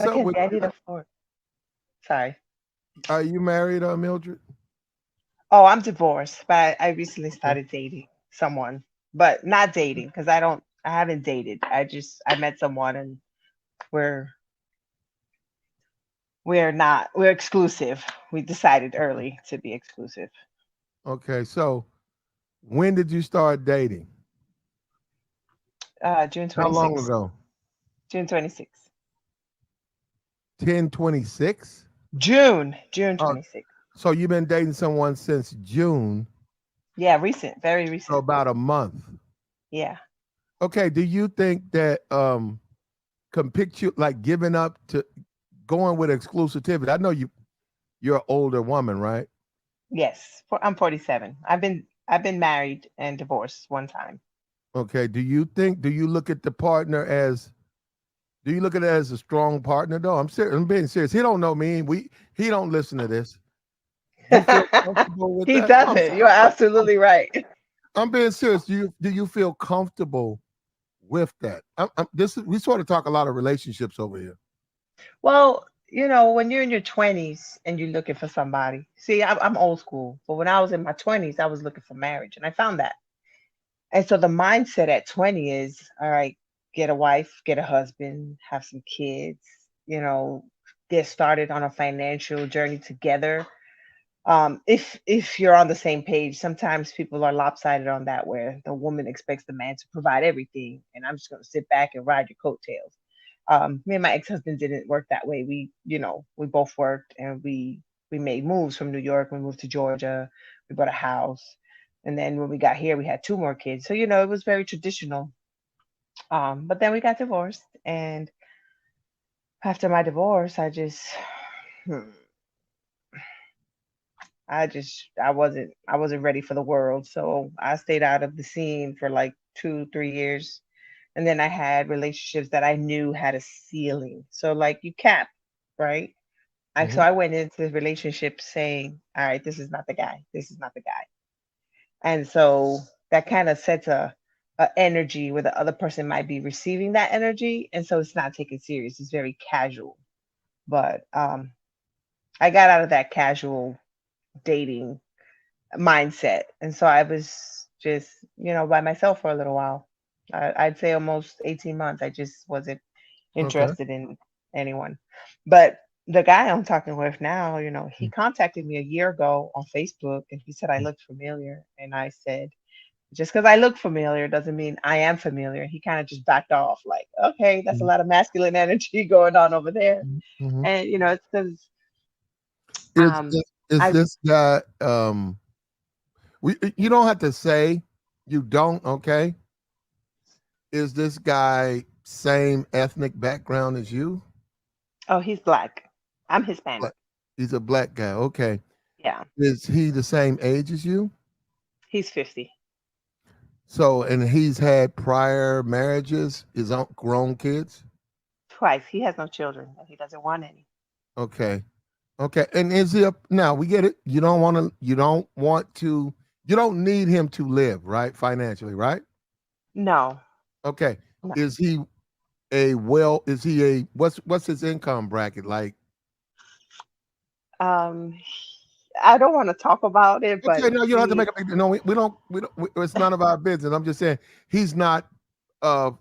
up with Mackenzie, I you? need a fork. Sorry. Are you married, Mildred? Oh, I'm divorced, but I recently Okay. started dating someone, but not dating because I haven't dated. I met someone and we're we're exclusive. We decided early to be exclusive. Okay. So when did you start dating? June How long 26th. ago? June 26th. 10/26. June Oh, 26th. so you've been dating someone since June, Yeah, recent, very so recent. about a month. Yeah. Okay. Do you think that compictu like giving up to going with exclusivity? I know you're an older woman, right? Yes. I'm 47. I've been married and divorced one time. Okay. Do you look at the partner as do you look at it as a strong partner though? I'm serious. I'm being serious. He don't know me. He don't listen to this. You feel comfortable with He that? No, doesn't. You're absolutely right. I'm being serious. Do you feel comfortable with that? We sort of talk a lot of relationships over here. Well, when you're in your 20s and you're looking for somebody, see, I'm old school, but when I was in my 20s, I was looking for marriage and I found that. And so the mindset at 20 is, all right, get a wife, get a husband, have some kids, you know, get started on a financial journey together. If you're on the same page, sometimes people are lopsided on that, where the woman expects the man to provide everything, and I'm just going to sit back and ride your coattails. Me and my ex-husband didn't work that way. We both worked, and we made moves from New York. We moved to Georgia. We bought a house, and then when we got here, we had two more kids. So it was very traditional. But then we got divorced, and after my divorce, hmm, I wasn't ready for the world. So I stayed out of the scene for like 2, 3 years. And then I had relationships that I knew had a ceiling. So like you cap, right? So Hmm. I went into the relationship saying, all right, this is not the guy. This is not the guy. And so that kind of sets a energy where the other person might be receiving that energy. And so it's not taken serious. It's very casual. But I got out of that casual dating mindset. And so I was just, by myself for a little while. I'd say almost 18 months. I just wasn't Okay. interested in anyone. But the guy I'm talking with now, he contacted me a year ago on Facebook and he said I looked familiar. And I said, just because I look familiar doesn't mean I am familiar. He kind of just backed off, like, okay, that's a lot of masculine energy going on over there. Hmm. And, it's because Is, um, is is I, this guy? You don't have to say you don't. Okay. Is this guy same ethnic background as you? oh, he's black. I'm Hispanic. Black. He's a black guy. Okay. Yeah, Is he the same age as you? he's 50. So, and he's had prior marriages, his own grown kids. Twice. He has no children and he doesn't want any. Okay. Okay. And is he up now? We get it. You don't need him to live, right? Financially, right? No, Okay. no. Is he is he what's his income bracket like? Um, I don't want to talk about it, but Okay, no, you don't have to make a big no, it's none of our business. I'm just saying he's not uh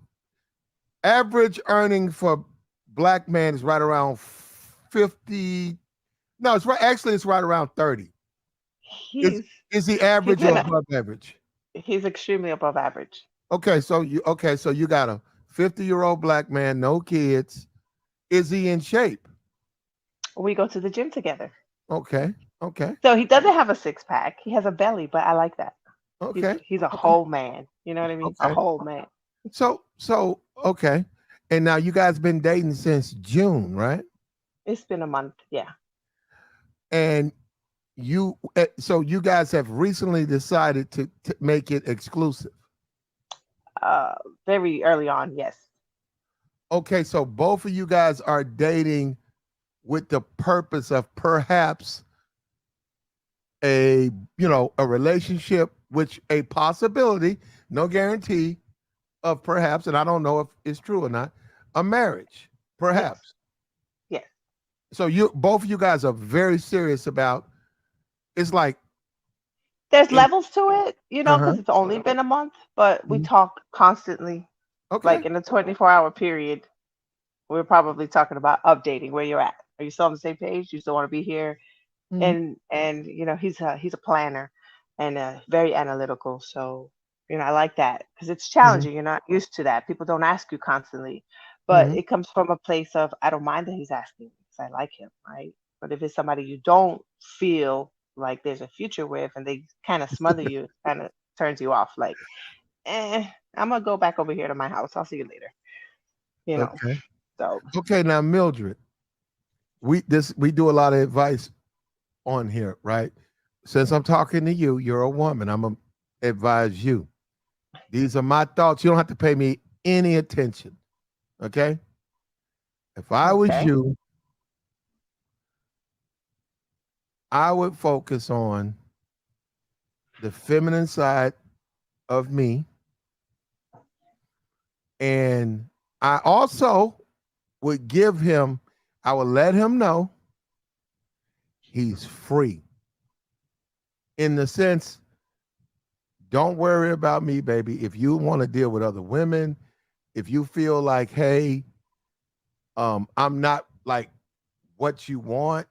average earning for black man is right around 50. No, it's right actually it's right around 30. Is he's is he he's average or in a above average? he's extremely above average. Okay, so you got a 50-year-old black man, no kids. Is he in shape? We go to the gym together. Okay, okay, So he doesn't have a six pack. He has a belly, but I like that. He's okay, he's a okay, whole man. You know what I mean? A okay. whole man. So okay. And now you guys been dating since June, right? It's been a month. Yeah. And so you guys have recently decided to make it exclusive. Uh, Very early on, yes. Okay, so both of you guys are dating with the purpose of perhaps a a relationship, which a possibility, no guarantee of perhaps, and I don't know if it's true or not, a marriage, Yes. perhaps. So you both of you guys are very serious about. It's like There's in. levels to it, Uh-huh. because it's only been a month, but we Mhm. talk constantly. Okay. Like in a 24-hour period, we're probably talking about updating where you're at. Are you still on the same page? You still want to be here? Mhm. And he's a planner and very analytical. So I like that because it's Mhm. challenging. You're not used to that. People don't ask you constantly, but Mhm. it comes from a place of I don't mind that he's asking because I like him, right? But if it's somebody you don't feel like there's a future with and they kind of smother you, it kind of turns you off. Like, eh, I'm gonna go back over here to my house. I'll see you later. You know. Okay. So Okay. Now, Mildred, we do a lot of advice on here, right? Since I'm talking to you, you're a woman. I'm gonna advise you. These are my thoughts. You don't have to pay me any attention. Okay. If I was okay, you, I would focus on the feminine side of me. And I also would give him, I would let him know he's free in the sense, don't worry about me, baby. If you want to deal with other women, if you feel like, hey, I'm not like what you want,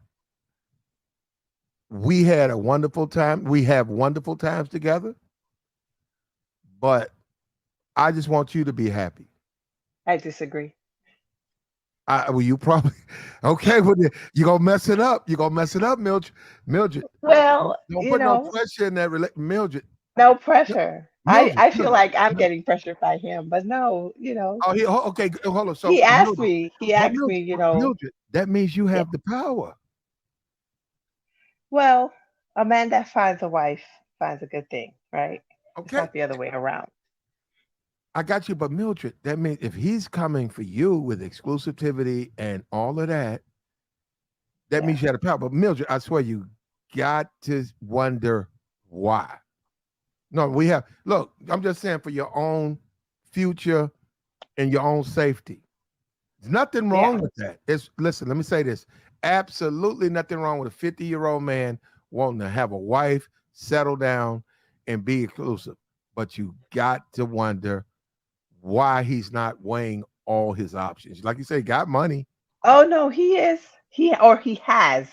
we had a wonderful time. We have wonderful times together, but I just want you to be happy. I disagree. Well, you probably okay. Well, you gonna mess it up. You gonna mess it up, Mildred. Mildred, Well, don't put no pressure in that. Mildred, no pressure. I Mildred, I feel Mildred. like I'm getting pressured by him, but no, Oh, okay. Hold on. So, he asked Mildred, me. He but asked Mildred, me, Mildred, that means you yeah. have the power. Well, a man that finds a wife finds a good thing, right? It's Okay, not the other way around. I got you. But Mildred, that means if he's coming for you with exclusivity and all of that, that Yeah. means you have the power. But Mildred, I swear, you got to wonder why. No, we have. Look, I'm just saying for your own future and your own safety. There's nothing Yeah. wrong with that. It's listen, let me say this. Absolutely nothing wrong with a 50-year-old man wanting to have a wife, settle down, and be exclusive. But you got to wonder why he's not weighing all his options. Like you say, got money. Oh no, he is. He has.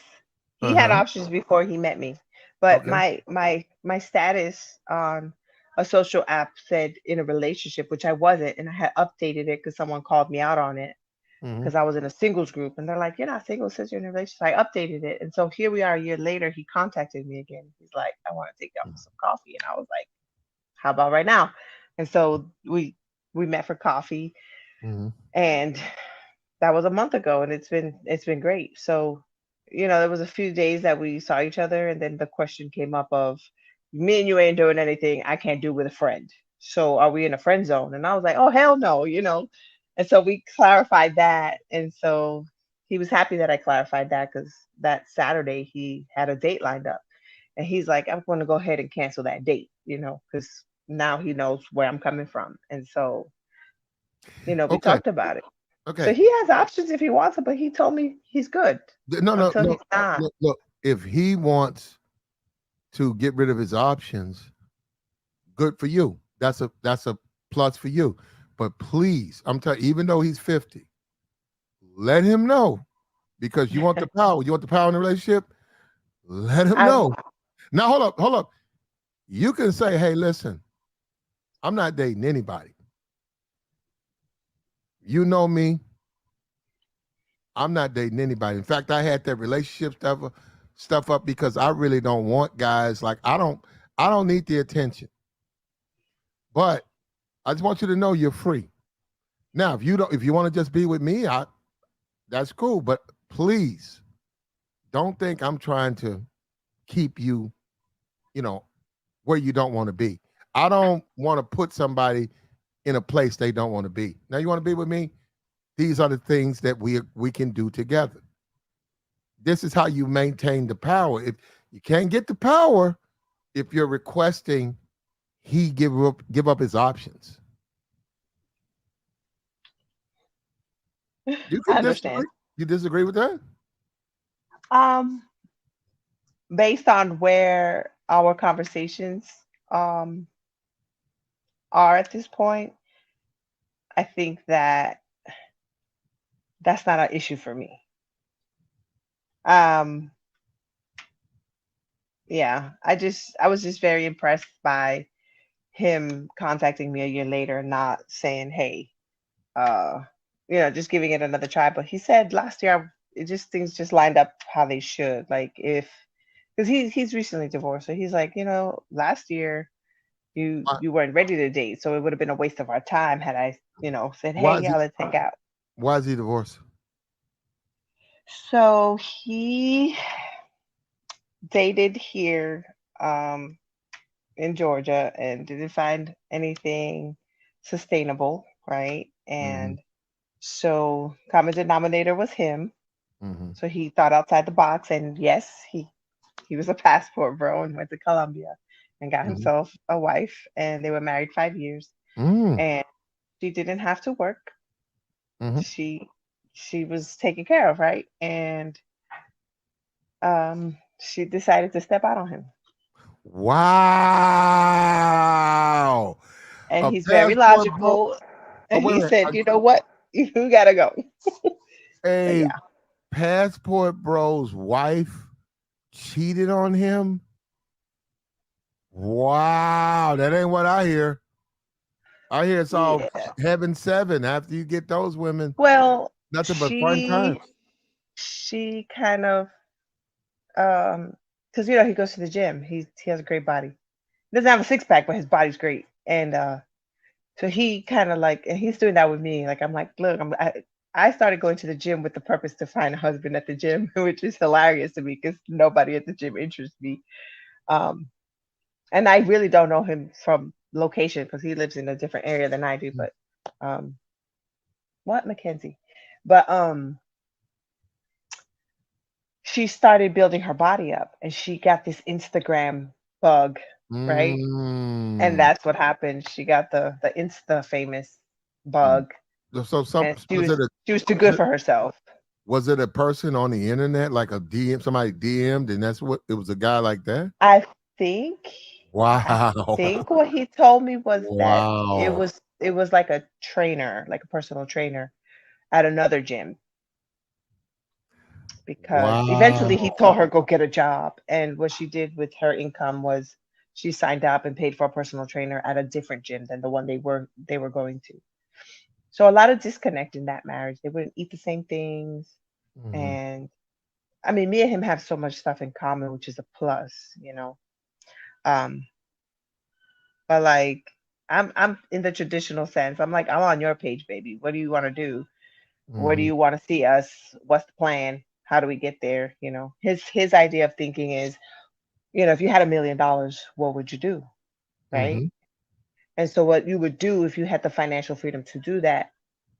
He had Uh-huh. options before he met me. But Okay. my status on a social app said in a relationship, which I wasn't, and I had updated it because someone called me out on it Hmm. because I was in a singles group, and they're like, "You're not single since you're in a relationship." I updated it, and so here we are a year later. He contacted me again. He's like, "I want to take you out for some coffee," and I was like, "How about right now?" And so we met for coffee, Hmm. and that was a month ago, and it's been great. So there was a few days that we saw each other, and then the question came up of me and you ain't doing anything I can't do with a friend. So are we in a friend zone? And I was like, oh hell no. And so we clarified that, and so he was happy that I clarified that because that Saturday he had a date lined up, and he's like, I'm going to go ahead and cancel that date, because now he knows where I'm coming from, and so we Okay. talked about it. So Okay. he has options if he wants it, but he told me he's good No, no, until no. he's not. Look. If he wants to get rid of his options, good for you. That's a plus for you. But please, I'm telling you, even though he's 50, let him know because you want the power. You want the power in the relationship? Let him I've know. Now hold up. You can say, hey, listen, I'm not dating anybody. You know me, I'm not dating anybody. In fact, I had that relationship stuff up because I really don't want guys like I don't need the attention. But I just want you to know you're free. Now, if you want to just be with me, that's cool. But please don't think I'm trying to keep you, you know, where you don't want to be. I don't want to put somebody in a place they don't want to be. Now you want to be with me? These are the things that we can do together. This is how you maintain the power. If you can't get the power, if you're requesting he give up his options. You I can understand. disagree. You disagree with that? Um, Based on where our conversations um are at this point, I think that that's not an issue for me. Um, yeah, I was just very impressed by him contacting me a year later and not saying, "Hey, uh, just giving it another try." But he said last year it just things just lined up how they should. Like if because he's recently divorced, so he's like, last year Why, you weren't ready to date, so it would have been a waste of our time had I, said, "Hey, why is yeah, he let's hang out." why is he divorced? So he dated here in Georgia and didn't find anything sustainable, right? Hmm. And so common denominator was him. Hmm. So he thought outside the box, and yes, he was a passport bro and went to Colombia and got Hmm. himself a wife, and they were married 5 years. Hmm. And she didn't have to work. Hmm. She was taken care of, right? And she decided to step out on him, Wow. and A he's very passport bro. logical. Oh, And wait a he minute. said, "You know what? You gotta go." So A yeah, passport bro's wife cheated on him. Wow, that ain't what I hear. I hear it's all yeah. heaven seven after you get those women. Well, Nothing but fun she times. she kind of because he goes to the gym. He has a great body. He doesn't have a six pack, but his body's great. And so he kind of like, and he's doing that with me. Like I'm like, look, I started going to the gym with the purpose to find a husband at the gym, which is hilarious to me because nobody at the gym interests me. Um, and I really don't know him from location because he lives in a different area than I do. But um, what Mackenzie? But she started building her body up, and she got this Instagram bug, right? And Mm. that's what happened. She got the Insta famous bug, So some and she was too good for herself. was it a person on the internet like a DM somebody DM'd and that's what it was a guy like that? I think I Wow. think what he told me was that Wow. it was like a trainer, like a personal trainer at another gym because eventually he Wow. told her go get a job, and what she did with her income was she signed up and paid for a personal trainer at a different gym than the one they were going to. So a lot of disconnect in that marriage. They wouldn't eat the same things, Mhm. and I mean, me and him have so much stuff in common, which is a plus. Um, but like, I'm in the traditional sense. I'm like, I'm on your page, baby. What do you want to do? Where do Mhm. you want to see us? What's the plan? How do we get there? His idea of thinking is, if you had $1 million, what would you do, right? Mhm. And so what you would do if you had the financial freedom to do that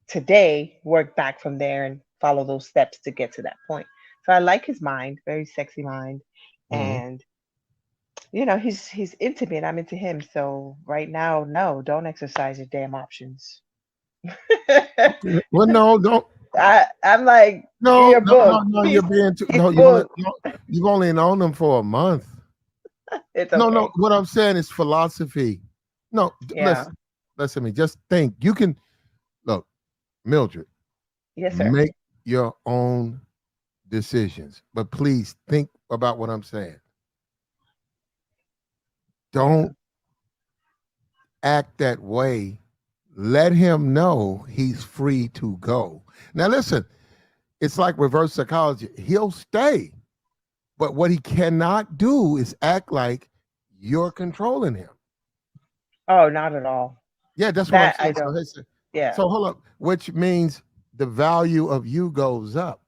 today, work back from there and follow those steps to get to that point. So I like his mind, very sexy mind, Mhm. and he's into me and I'm into him. So right now, no, don't exercise your damn options. Okay. Well, no, don't. I'm like, No, you're no, no, booked. no. You're being too. He's No, booked. you've only known them for a month. It's No, no. okay. What I'm saying is philosophy. No, Yeah. listen to me. Just think. You can look, Mildred. Yes, sir. Make your own decisions, but please think about what I'm saying. Yeah. Don't act that way. Let him know he's free to go. Now, listen. It's like reverse psychology. He'll stay. But what he cannot do is act like you're controlling him. Oh, not at all. Yeah, that's what I'm That I saying. So, don't. listen, Yeah. so hold up, which means the value of you goes up.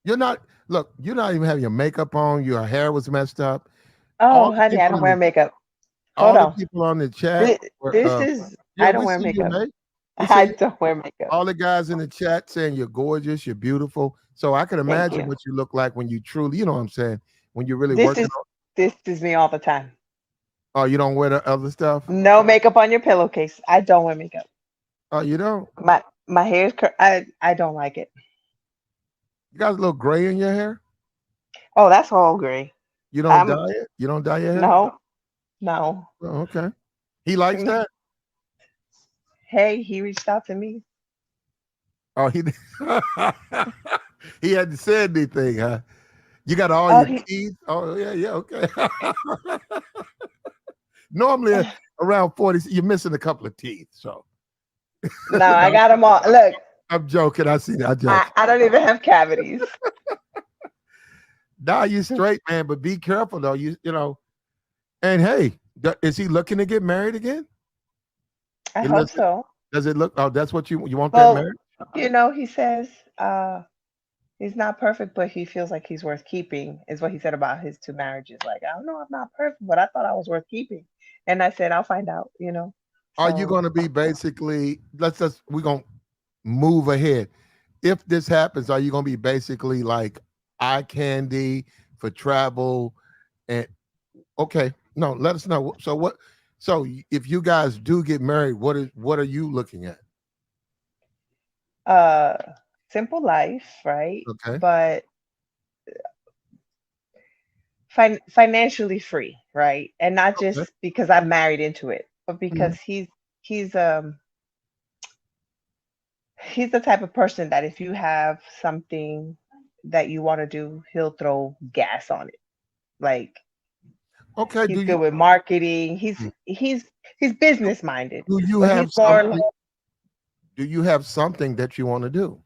You're not, look, you're not even having your makeup on, your hair was messed up. All Oh, the honey, I people don't in wear the makeup. Hold all the on. people on the chat This, were this is. yeah, I we don't wear see you, makeup. mate. We see I you. don't wear makeup. All the guys in the chat saying you're gorgeous, you're beautiful. So I can Thank imagine you. what you look like when you truly, you know what I'm saying, when you're really This working is on. this is me all the time. Oh, you don't wear the other stuff? No makeup on your pillowcase. I don't wear makeup. Oh, you don't? My hair is I don't like it. You got a little gray in your hair? Oh, that's all gray. You don't I'm dye it? You don't dye your hair? no, no. Oh, okay. He likes that? Hey, he reached out to me. Oh, he he hadn't said anything, huh? You got all Oh, your he. teeth? Oh, yeah, yeah, okay. Normally around 40, you're missing a couple of teeth. So No, I no, got them all. Look, I'm joking. I see that. I'm joking. I don't even have cavities. Nah, you straight, man, but be careful though. You know, and hey, is he looking to get married again? I It hope looks, so. does it look? Oh, that's what you want that Well, marriage? he says he's not perfect, but he feels like he's worth keeping, is what he said about his two marriages. Like, I don't know, I'm not perfect, but I thought I was worth keeping. And I said, I'll find out. Are you So, going to be basically? We're gonna move ahead. If this happens, are you going to be basically like eye candy for travel? And okay, no, let us know. So what? So if you guys do get married, what are you looking at? uh, simple life, right? Okay, But financially free, right? And not okay, just because I'm married into it, but mhm. because he's um he's the type of person that if you have something that you want to do, he'll throw gas on it. Like Okay. he's good with marketing. He's Do, business minded, do you but he's have more like, something? Do you have something that you want to do?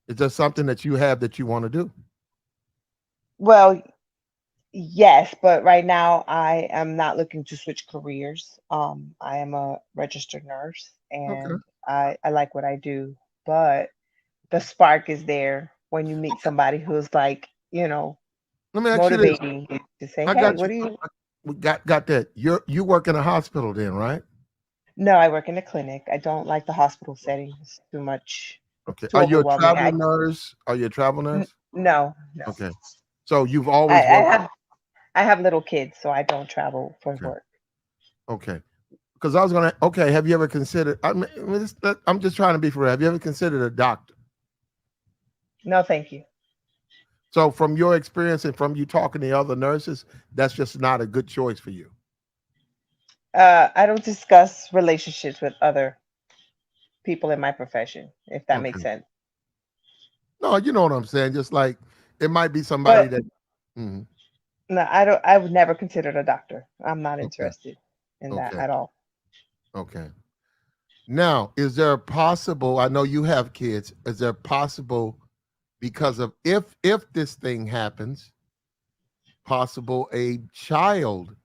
Is there something that you have that you want to do? well, yes, but right now I am not looking to switch careers. I am a registered nurse Okay. and I like what I do, but the spark is there when you meet somebody who's like, Let me ask you this. motivating you to say, I hey, got what you. do you? We got that. You work in a hospital then, right? No, I work in a clinic. I don't like the hospital setting. It's too much. Okay. It's too Are you a overwhelming. travel nurse? Are you a travel nurse? No, no. Okay. So you've I, always I worked. have I have little kids, so I don't travel for Okay. work. Okay. Because I was gonna. Okay. Have you ever considered? I'm just trying to be for real. Have you ever considered a doctor? No, thank you. So from your experience and from you talking to other nurses, that's just not a good choice for you. I don't discuss relationships with other people in my profession, if that makes Okay. sense. No, you know what I'm saying. Just like it might be somebody But that. Mhm. no, I don't. I would never consider a doctor. I'm not Okay. interested in that Okay. at all. Okay. Now, is there possible? I know you have kids. Is there possible because of if this thing happens, possible a child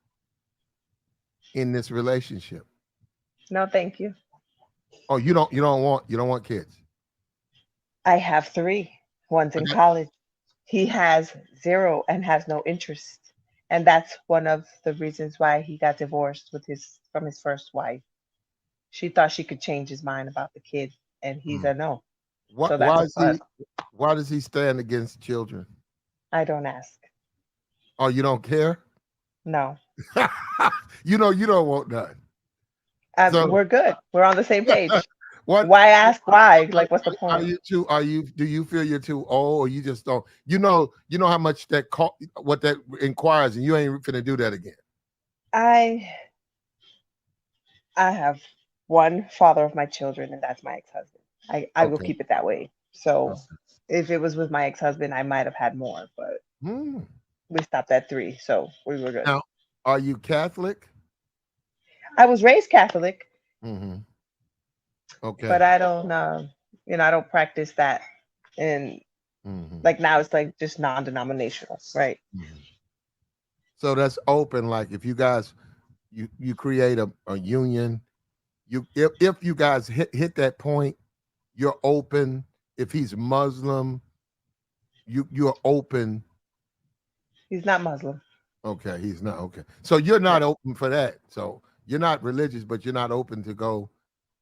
in this relationship? No, thank you. Oh, you don't want kids. I have three. One's in Okay. college. He has zero and has no interest. And that's one of the reasons why he got divorced from his first wife. She thought she could change his mind about the kid, and he Hmm. said no. What? So that's Why a is plus. he? Why does he stand against children? I don't ask. Oh, you don't care. No. You don't want none. So We're good. We're on the same page. what? Why ask why? Are Like, what's the are point? you too? Are you? Do you feel you're too old, or you just don't? You know how much what that inquires, and you ain't finna do that again. I I have one father of my children, and that's my ex-husband. I will Okay. keep it that way. So Okay. if it was with my ex-husband, I might have had more, but Hmm. we stopped at three, so we were good. Now, are you Catholic? I was raised Catholic, Hmm. Okay. but I don't I don't practice that. And Hmm. like now it's like just non-denominational, right? Hmm. So that's open. Like if you guys you create a union, if you guys hit that point, you're open. If he's Muslim, you're open. He's not Muslim. Okay, he's not okay. So you're No. not open for that. So you're not religious, but you're not open to go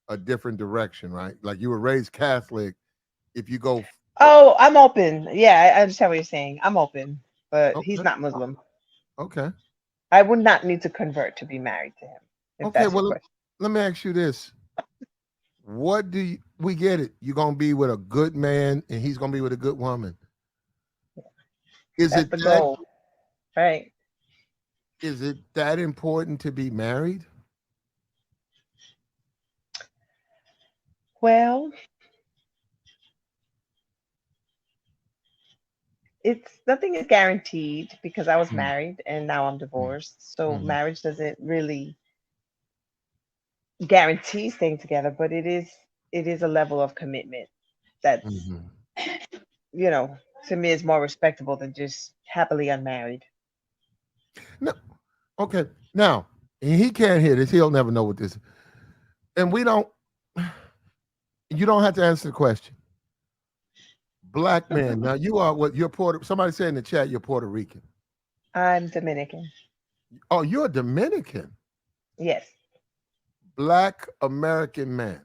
a different direction, right? Like you were raised Catholic. If you go, Oh, I'm open. Yeah, I understand what you're saying. I'm open, but he's okay, not Muslim. okay, I would not need to convert to be married to him, if okay. that's your Well, question. let me ask you this: what do we get it? You're gonna be with a good man, and he's gonna be with a good woman. Is That's it the that goal, right? is it that important to be married? Well, it's nothing is guaranteed because I was Mm, married and now I'm mm, divorced. So mhm, marriage doesn't really guarantee staying together, but it is a level of commitment that's, mhm. you know, to me is more respectable than just happily unmarried. No, okay. Now, and he can't hear this. He'll never know what this. And we don't. You don't have to answer the question. Black man. Now you are what? You're Puerto. Somebody said in the chat you're Puerto Rican. I'm Dominican. Oh, you're a Dominican. Yes. Black American man.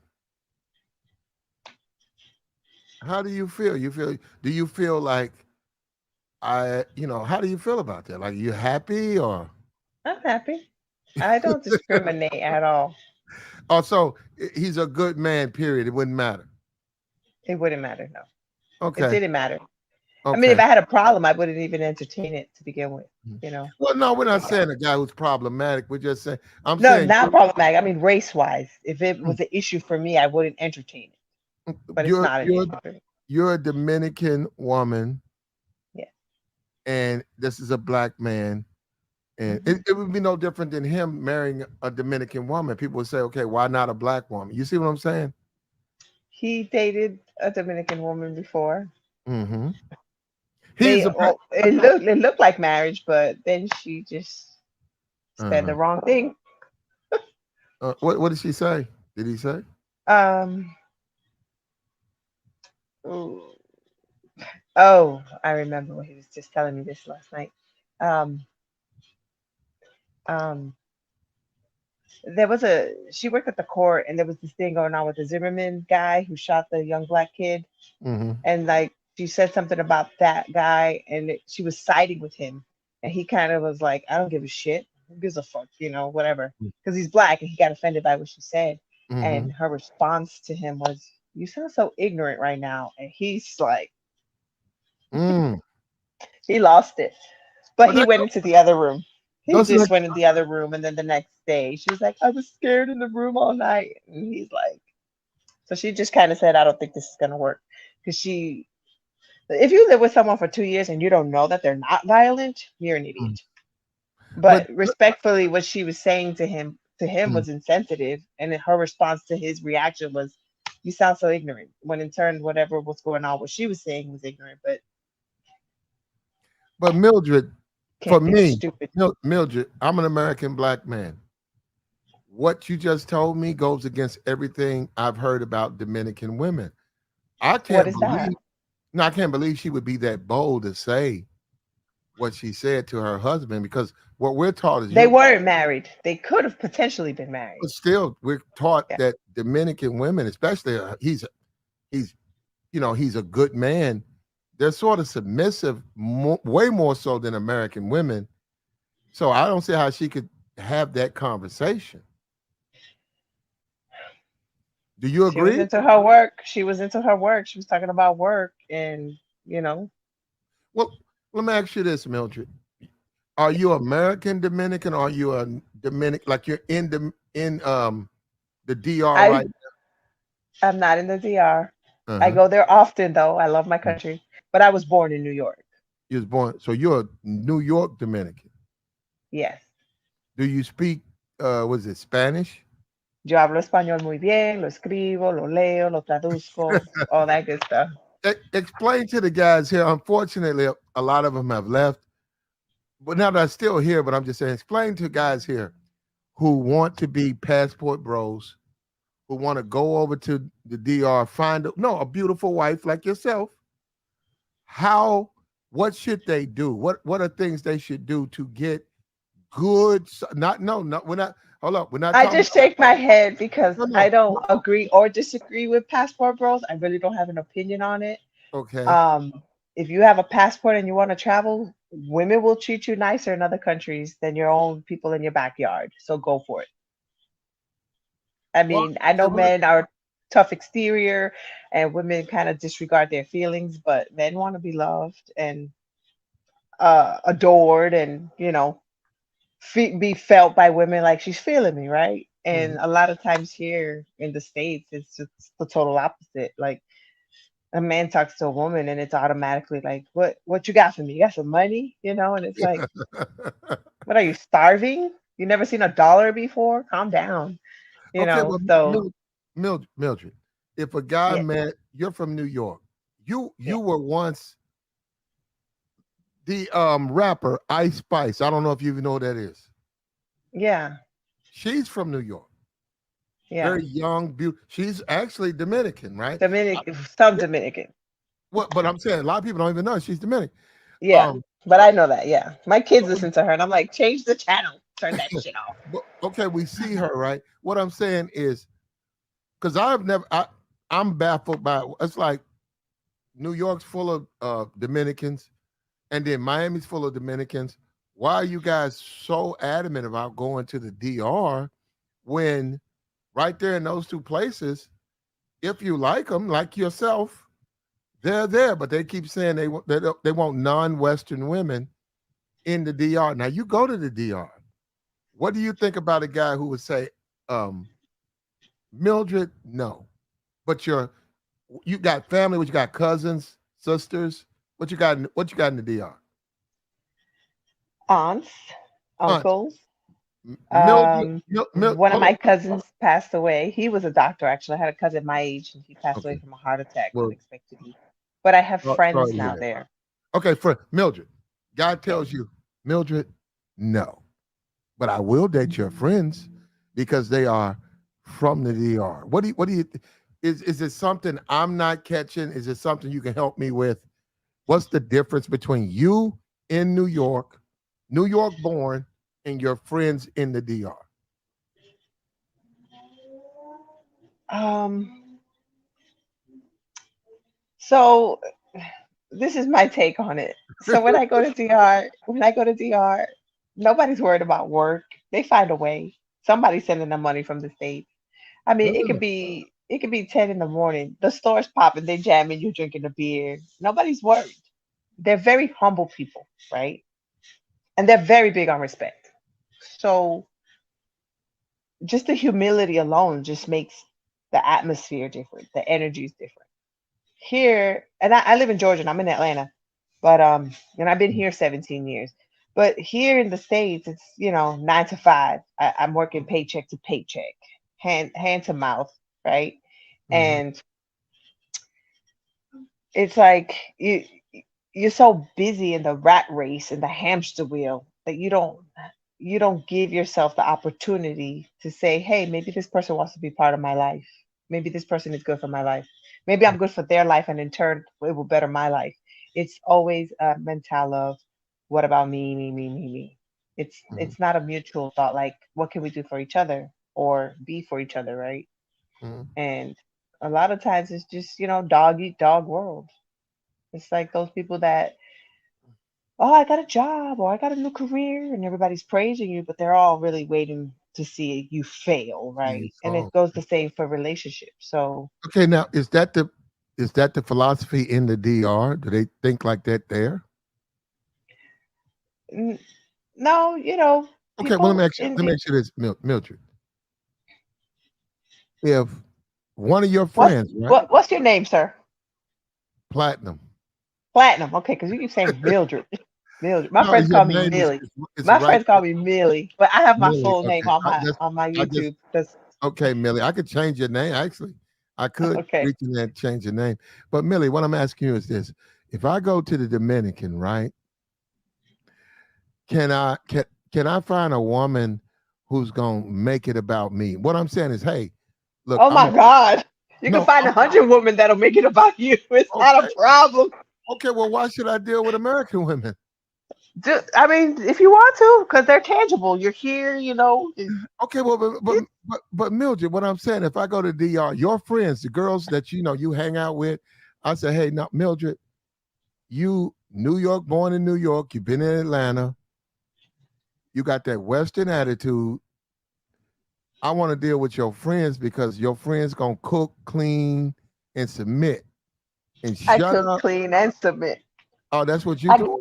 How do you feel? You feel? Do you feel like I? How do you feel about that? Like you happy or? I'm happy. I don't discriminate at all. Oh, so he's a good man. Period. It wouldn't matter. It wouldn't matter, no. It Okay. didn't matter. I mean, if Okay. I had a problem, I wouldn't even entertain it to begin with, Mhm. you know. Well, no, we're not saying a guy who's problematic. We're just saying. I'm No, saying not problematic. I mean, race wise. If it you're was an issue for me, I wouldn't entertain it. But it's you're not an you're, issue for me. you're a Dominican woman, Yeah. and this is a black man. And Hmm. it would be no different than him marrying a Dominican woman. People would say, okay, why not a black woman? You see what I'm saying? He dated a Dominican woman before. Hmm. He's They a. oh, it looked like marriage, but then she just said Uh-huh. the wrong thing. What did she say? Did he say? Um. ooh, Oh, I remember when he was just telling me this last night. Um. Um. There was a she worked at the court, and there was this thing going on with the Zimmerman guy who shot the young black kid, Hmm. and like she said something about that guy, and she was siding with him, and he kind of was like, I don't give a shit, who gives a fuck, whatever, because he's black, and he got offended by what she said, Hmm. and her response to him was, "You sound so ignorant right now," and he's like, Mm. he lost it, but But he that went into the other room. He doesn't just that, went in the other room, and then the next day she was like, I was scared in the room all night, and he's like, so she just kind of said, I don't think this is gonna work, because she if you live with someone for 2 years and you don't know that they're not violent, you're an mm. idiot. but But respectfully, what she was saying to him mm. was insensitive, and then her response to his reaction was, "You sound so ignorant." When in turn, whatever was going on, what she was saying was ignorant, but but Mildred, for kids are me, stupid. Mildred, I'm an American black man. What you just told me goes against everything I've heard about Dominican women. I What can't is that? believe, no, I can't believe she would be that bold to say what she said to her husband because what we're taught is They you, weren't married. They could have potentially been married. but still we're taught Yeah. that Dominican women, especially he's he's a good man. They're sort of submissive, way more so than American women. So I don't see how she could have that conversation. Do you She was agree? into her work. She was into her work. She was talking about work, and you know, Well, let me ask you this, Mildred. Are you American Dominican or are you a Dominican like you're the DR I right I'm not in the DR. now? I Uh-huh. go there often though. I love my country, but I was born in New York. You was born, so you're a New York Dominican. Yes. Do you speak was it Spanish? Yo hablo español muy bien, lo escribo, lo leo, lo traduzco, all that good stuff. Explain to the guys here. Unfortunately, a lot of them have left, but now they're still here. But I'm just saying, explain to guys here who want to be passport bros, who want to go over to the DR, find a beautiful wife like yourself. How what should they do? What are things they should do to get good? Not no no. We're not. Hold up. We're not I talking. just shake my head because No I no. don't agree or disagree with passport bros. I really don't have an opinion on it. Okay. Um, if you have a passport and you want to travel, women will treat you nicer in other countries than your own people in your backyard. So go for it. I Well, mean, I say know what? men are tough exterior and women kind of disregard their feelings, but men want to be loved. And adored and be felt by women like she's feeling me, right? And Mhm. a lot of times here in the States, it's just the total opposite. Like a man talks to a woman and it's automatically like, what you got for me? You got some money, And it's like, what are you starving? You never seen a dollar before? Calm down, Okay, well, So Mildred, if a guy yeah, met, you're from New York, you yeah, were once the rapper Ice Spice. I don't know if you even know who that is. yeah, She's from New York. yeah. Very young, beautiful. She's actually Dominican, right? Uh, Dominican, some yeah, Dominican. what? But I'm saying a lot of people don't even know she's Dominican. Yeah. Um, But I know that, yeah. My kids but we, listen to her and I'm like, change the channel. Turn that shit off. but, okay, we see her, right? What I'm saying is, because I'm baffled by it's like New York's full of Dominicans, and then Miami's full of Dominicans. Why are you guys so adamant about going to the DR when right there in those two places, if you like them, like yourself, they're there, but they keep saying they want non-Western women in the DR. Now you go to the DR. What do you think about a guy who would say, um, Mildred, no, but you got family, what you got cousins, sisters, what you got in the DR? Aunts, Aunt uncles. Mildred, One of hold on. my cousins passed away. He was a doctor, actually. I had a cousin my age, and he passed away Okay, from a heart attack well, unexpectedly. But I have sorry friends to hear now that. there. Okay, for Mildred, God Yeah. tells you, Mildred, no, but I will date your friends because they are from the DR. What do you is it something I'm not catching? Is it something you can help me with? What's the difference between you in New York born, and your friends in the DR? Um, so this is my take on it. So when I go to DR, nobody's worried about work. They find a way. Somebody's sending them money from the States. I mean, Really? it could be 10 in the morning. The store's popping, they jamming, you drinking a beer. Nobody's worried. They're very humble people, right? And they're very big on respect. So just the humility alone just makes the atmosphere different. The energy is different. Here, and I live in Georgia and I'm in Atlanta, but and I've been here 17 years. But here in the States, it's 9 to 5. I'm working paycheck to paycheck, hand to mouth, right? Mm-hmm. And it's like you're so busy in the rat race and the hamster wheel that you don't give yourself the opportunity to say, hey, maybe this person wants to be part of my life. Maybe this person is good for my life. Maybe I'm good for their life, and in turn, it will better my life. It's always a mental of, what about me, me, me, me, me. Mm-hmm. It's not a mutual thought like, what can we do for each other or be for each other, right? Mm-hmm. And a lot of times it's just dog eat dog world. It's like those people that, oh, I got a job or I got a new career, and everybody's praising you, but they're all really waiting to see you fail, You right? And it fall. goes the same for relationships. So, Okay, now is that the philosophy in the DR? Do they think like that there? n- no, Okay, well people in let me the ask you this, Mildred. If one of your what's friends, right, what's your name, sir? platinum. Platinum. Okay, because you keep saying Mildred. Mildred. My No, friends your call me name is Millie. is My right friends call me Millie, but I have my Millie. full name Okay, on my I just YouTube. Because okay, Millie. I could change your name. Actually, I could okay. reach in there and change your name. But Millie, what I'm asking you is this: if I go to the Dominican, right, can I find a woman who's gonna make it about me? What I'm saying is, hey, look, Oh I'm my a God. You can no, find 100 women that'll make it about you. It's not a okay, problem. okay. Well, why should I deal with American women? I mean, if you want to, because they're tangible. You're here, Okay, well, it- but Mildred, what I'm saying, if I go to DR, your friends, the girls that you hang out with, I say, hey, now Mildred, you New York, born in New York, you've been in Atlanta, you got that Western attitude. I want to deal with your friends because your friends gonna cook, clean, and submit and I shut cook, up. clean, and submit. Oh, that's what you I doing?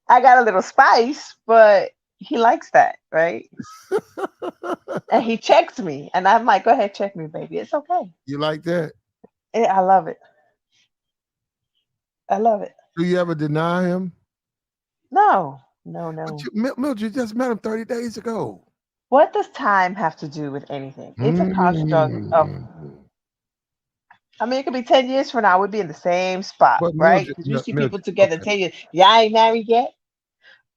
I got a little spice, but he likes that, right? And he checks me, and I'm like, "Go ahead, check me, baby. It's okay." You like that? I love it. I love it. Do you ever deny him? No, no, But no. Mildred, you just met him 30 days ago. What does time have to do with anything? It's a construct of. Mm. I mean, it could be 10 years from now. We'd be in the same spot, But right? Mildred, Because you see people Mildred, together okay. 10 years. Yeah, I ain't married yet.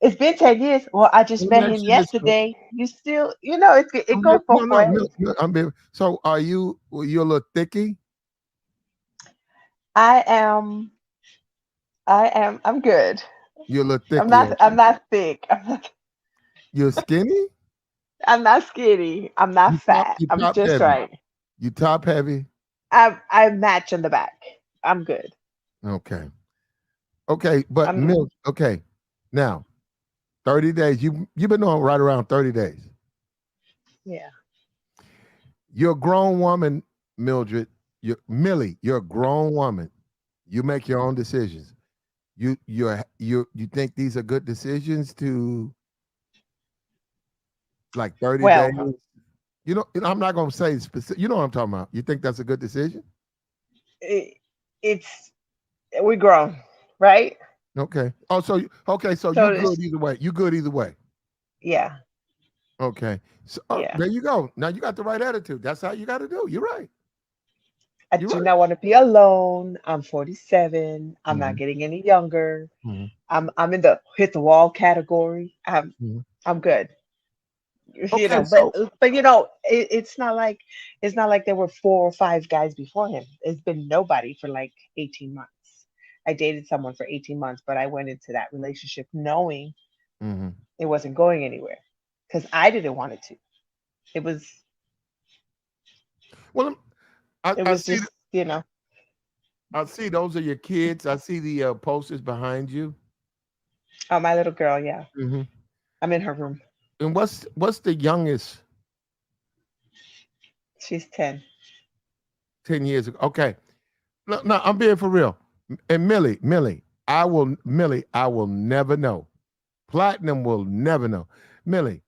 It's been 10 years. Well, I just Let me met ask him you this. yesterday. You still, it goes No, both no, ways. I'm being, so are you, you're a little thicky? I am. I'm good. You're a little I'm thicky, not. I'm okay. not thick. You're skinny? I'm not skinny. I'm not fat. You I'm top just heavy. right. You top heavy? I match in the back. I'm good. Okay. Okay, but I'm okay. Now, 30 days. You've been on right around 30 days. yeah. You're a grown woman, Mildred. You're a grown woman. You make your own decisions. You think these are good decisions to like 30 days? Well, I'm not gonna say specific. You know what I'm talking about. You think that's a good decision? it, it's we grown, right? Okay. Oh, so So you good it's either way. You good either way. yeah, Okay. So yeah. there you go. Now you got the right attitude. That's how you got to do. You're right. I You're do right. not want to be alone. I'm 47. I'm not Mhm, getting any younger. mhm, I'm in the hit the wall category. mhm. I'm good. Okay. But So it's not like there were 4 or 5 guys before him. It's been nobody for like 18 months. I dated someone for 18 months, but I went into that relationship knowing mhm. it wasn't going anywhere because I didn't want it to. It was Well, I, it I was see. just, I see. Those are your kids. I see the posters behind you. oh, my little girl, yeah. Hmm. I'm in her room. And what's the youngest? She's 10. 10 years ago. Okay. No, I'm being for real. And Millie, I will never know. Platinum will never know. Millie,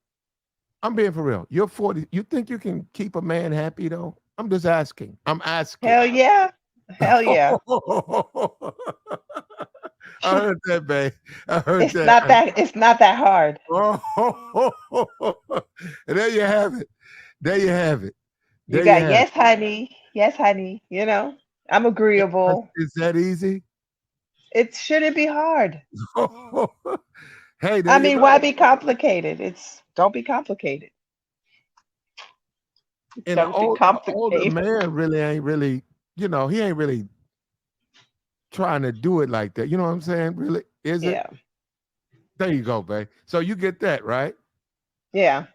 I'm being for real. You're 40. You think you can keep a man happy though? I'm just asking. I'm asking. Hell yeah. Hell yeah. I heard that, babe. I heard It's that. not that it's not that hard. And there you have it. There you have it. You There you got have yes, honey. Yes, honey. I'm it. agreeable. Is that easy? It shouldn't be hard. Hey, there I you mean, go. why be complicated? It's don't be complicated. And Don't be an older complicated. man really ain't really, he ain't really trying to do it like that. You know what I'm saying? Really, is it? Yeah. There you go, babe. So you get that, right? Yeah.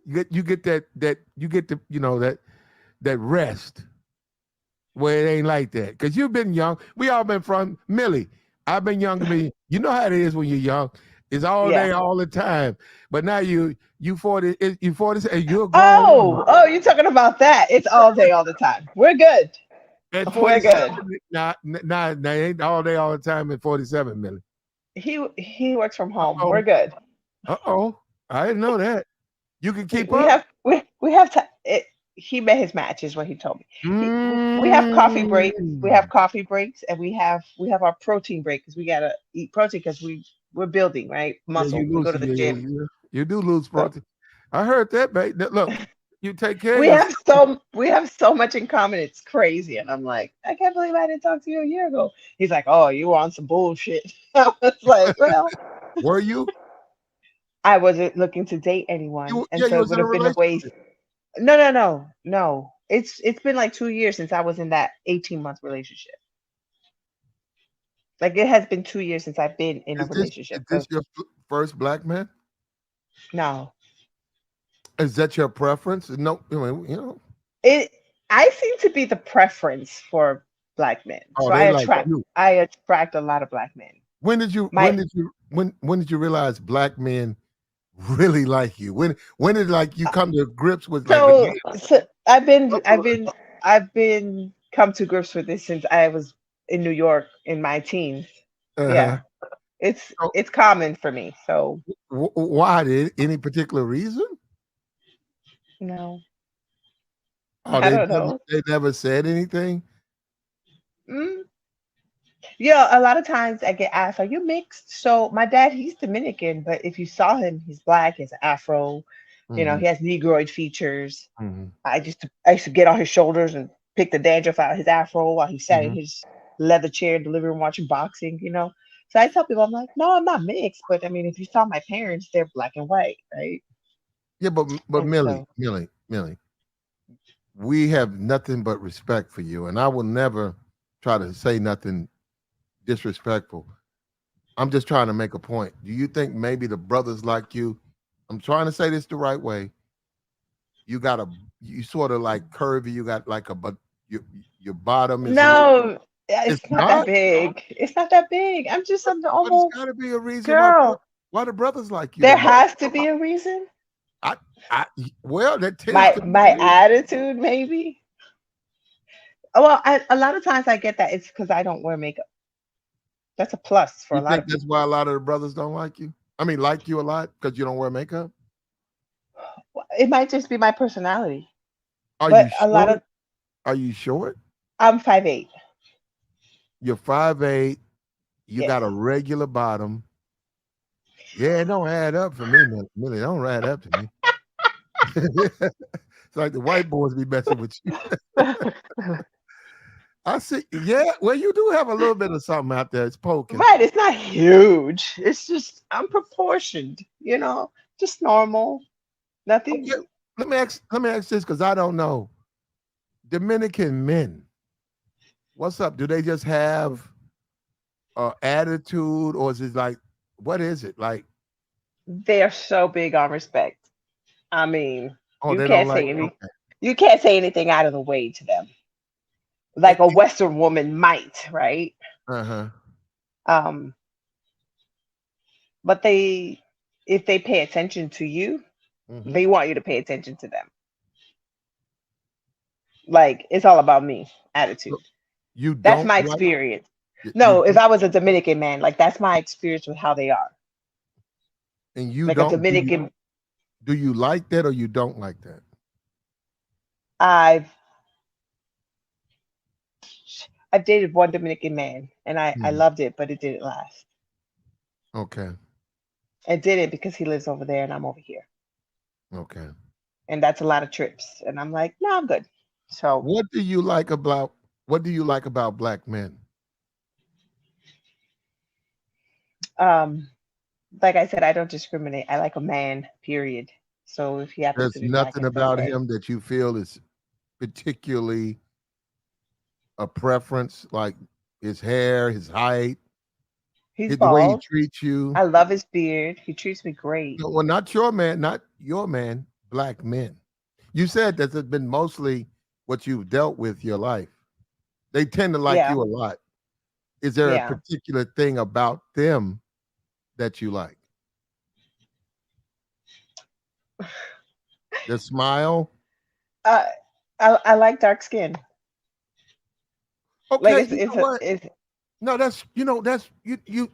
You get that you get the that rest where it ain't like that. Because you've been young. We all been from Millie. I've been young to me. You know how it is when you're young. It's all Yeah. day, all the time. But now you 40, you 40, and you're a grown woman. Oh, you're talking about that. It's all day, all the time. We're good. At We're 47, good. nah, ain't all day, all the time at 47, Millie. He works from home. Uh-oh. We're good. Uh-oh. I didn't know that. You can We keep we up? have we have to. He met his match, is what he told me. We have coffee breaks. We have Mm. coffee breaks, and we have our protein break because we gotta eat protein because we're building, right, Yeah, muscle. We go to the gym. you do lose So protein. I heard that, babe. Look, you take care of yourself. we have so much in common. It's crazy, and I'm like, I can't believe I didn't talk to you a year ago. He's like, oh, you were on some bullshit. I was like, well, Were you? I wasn't looking to date anyone, and You so it was would in a have been a waste. relationship. No, no, no, no. It's been like 2 years since I was in that 18-month relationship. Like it has been 2 years since I've been in a Is relationship. this your first black man? No, Is that your preference? No, it. I seem to be the preference for black men, oh, so they like you. I attract a lot of black men. When My did you when did you realize black men really like you? When did like you come to grips with like so yeah, I've been come to grips with this since I was in New York in my teens. uh-huh. Yeah, So, it's common for me. So why? Did any particular reason? no, Oh, I don't know. they never said anything. Mm. Yeah, a lot of times I get asked, "Are you mixed?" So my dad, he's Dominican, but if you saw him, he's black, he has an afro, Hmm. he has negroid features. Hmm. I used to get on his shoulders and pick the dandruff out of his afro while he sat in Hmm. his leather chair in the living room watching boxing. So I tell people, I'm like, no, I'm not mixed, but I mean, if you saw my parents, they're black and white, right? Yeah, but And Millie, so Millie, we have nothing but respect for you, and I will never try to say nothing disrespectful. I'm just trying to make a point. Do you think maybe the brothers like you? I'm trying to say this the right way. You got you sort of like curvy. You got like but your your bottom is a little. no, It's it's not that not, big. It's not that big. I'm just a but it's normal got to be a reason girl. why the brothers like you There that much. has to be a reason. I I well, that tends My to be my the reason. attitude, maybe. Well, a lot of times I get that it's because I don't wear makeup. That's a plus for You a lot think of that's people. why a lot of the brothers don't like you? I mean, like you a lot because you don't wear makeup. Well, it might just be my personality, Are you but a lot short? of Are you short? I'm 5'8". You're 5'8". You Yes. got a regular bottom. Yeah, it don't add up for me, man. Really, it don't add up to me. It's like the white boys be messing with you. I see. Yeah, well, you do have a little bit of something out there. It's poking. Right, it's not huge. It's just I'm proportioned, just normal. Okay, Nothing. let me ask this because I don't know. Dominican men, what's up? Do they just have attitude, or is it like what is it like? They're so big on respect. I mean, Oh, you they don't can't like. say any Okay. you can't say anything out of the way to them. Like a Western woman might, right? Uh huh. Um, but if they pay attention to you, Hmm. they want you to pay attention to them. Like it's all about me attitude. You That's don't my like experience. you No, if I was a Dominican man, like that's my experience with how they are. and you Like a don't Dominican, do you like that or you don't like that? I've I've dated one Dominican man and I Hmm. loved it, but it didn't last. Okay. It didn't because he lives over there and I'm over here. Okay. And that's a lot of trips. And I'm like, no, I'm good. So What do you like about what do you like about black men? um like I said, I don't discriminate. I like a man, period. So if he happens There's to be black, nothing it's about okay. him that you feel is particularly a preference, like his hair, his height, He's the way he bald. treats you. I love his beard. He treats me great. No, well, not your man, black men. You said that has been mostly what you've dealt with your life. They tend to like Yeah, you a lot. Is there a yeah. particular thing about them that you like? The smile? Uh, I like dark skin. Like Okay, it's you it's know a, what? it's No, that's you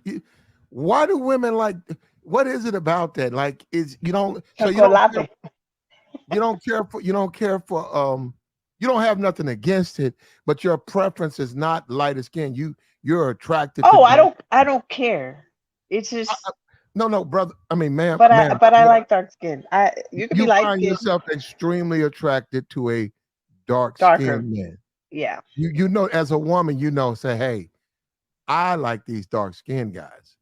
why do women like what is it about that? Like is you don't so chocolate. you don't care for you don't have nothing against it, but your preference is not lighter skin. You're attracted to Oh, dark. I don't care. It's I, just, I, no, no, brother. I mean, but I ma'am, but I like dark skin. You could be you light find skinned, yourself extremely attracted to a dark darker. skinned man. Yeah, You know, as a woman, say, hey, I like these dark skinned guys.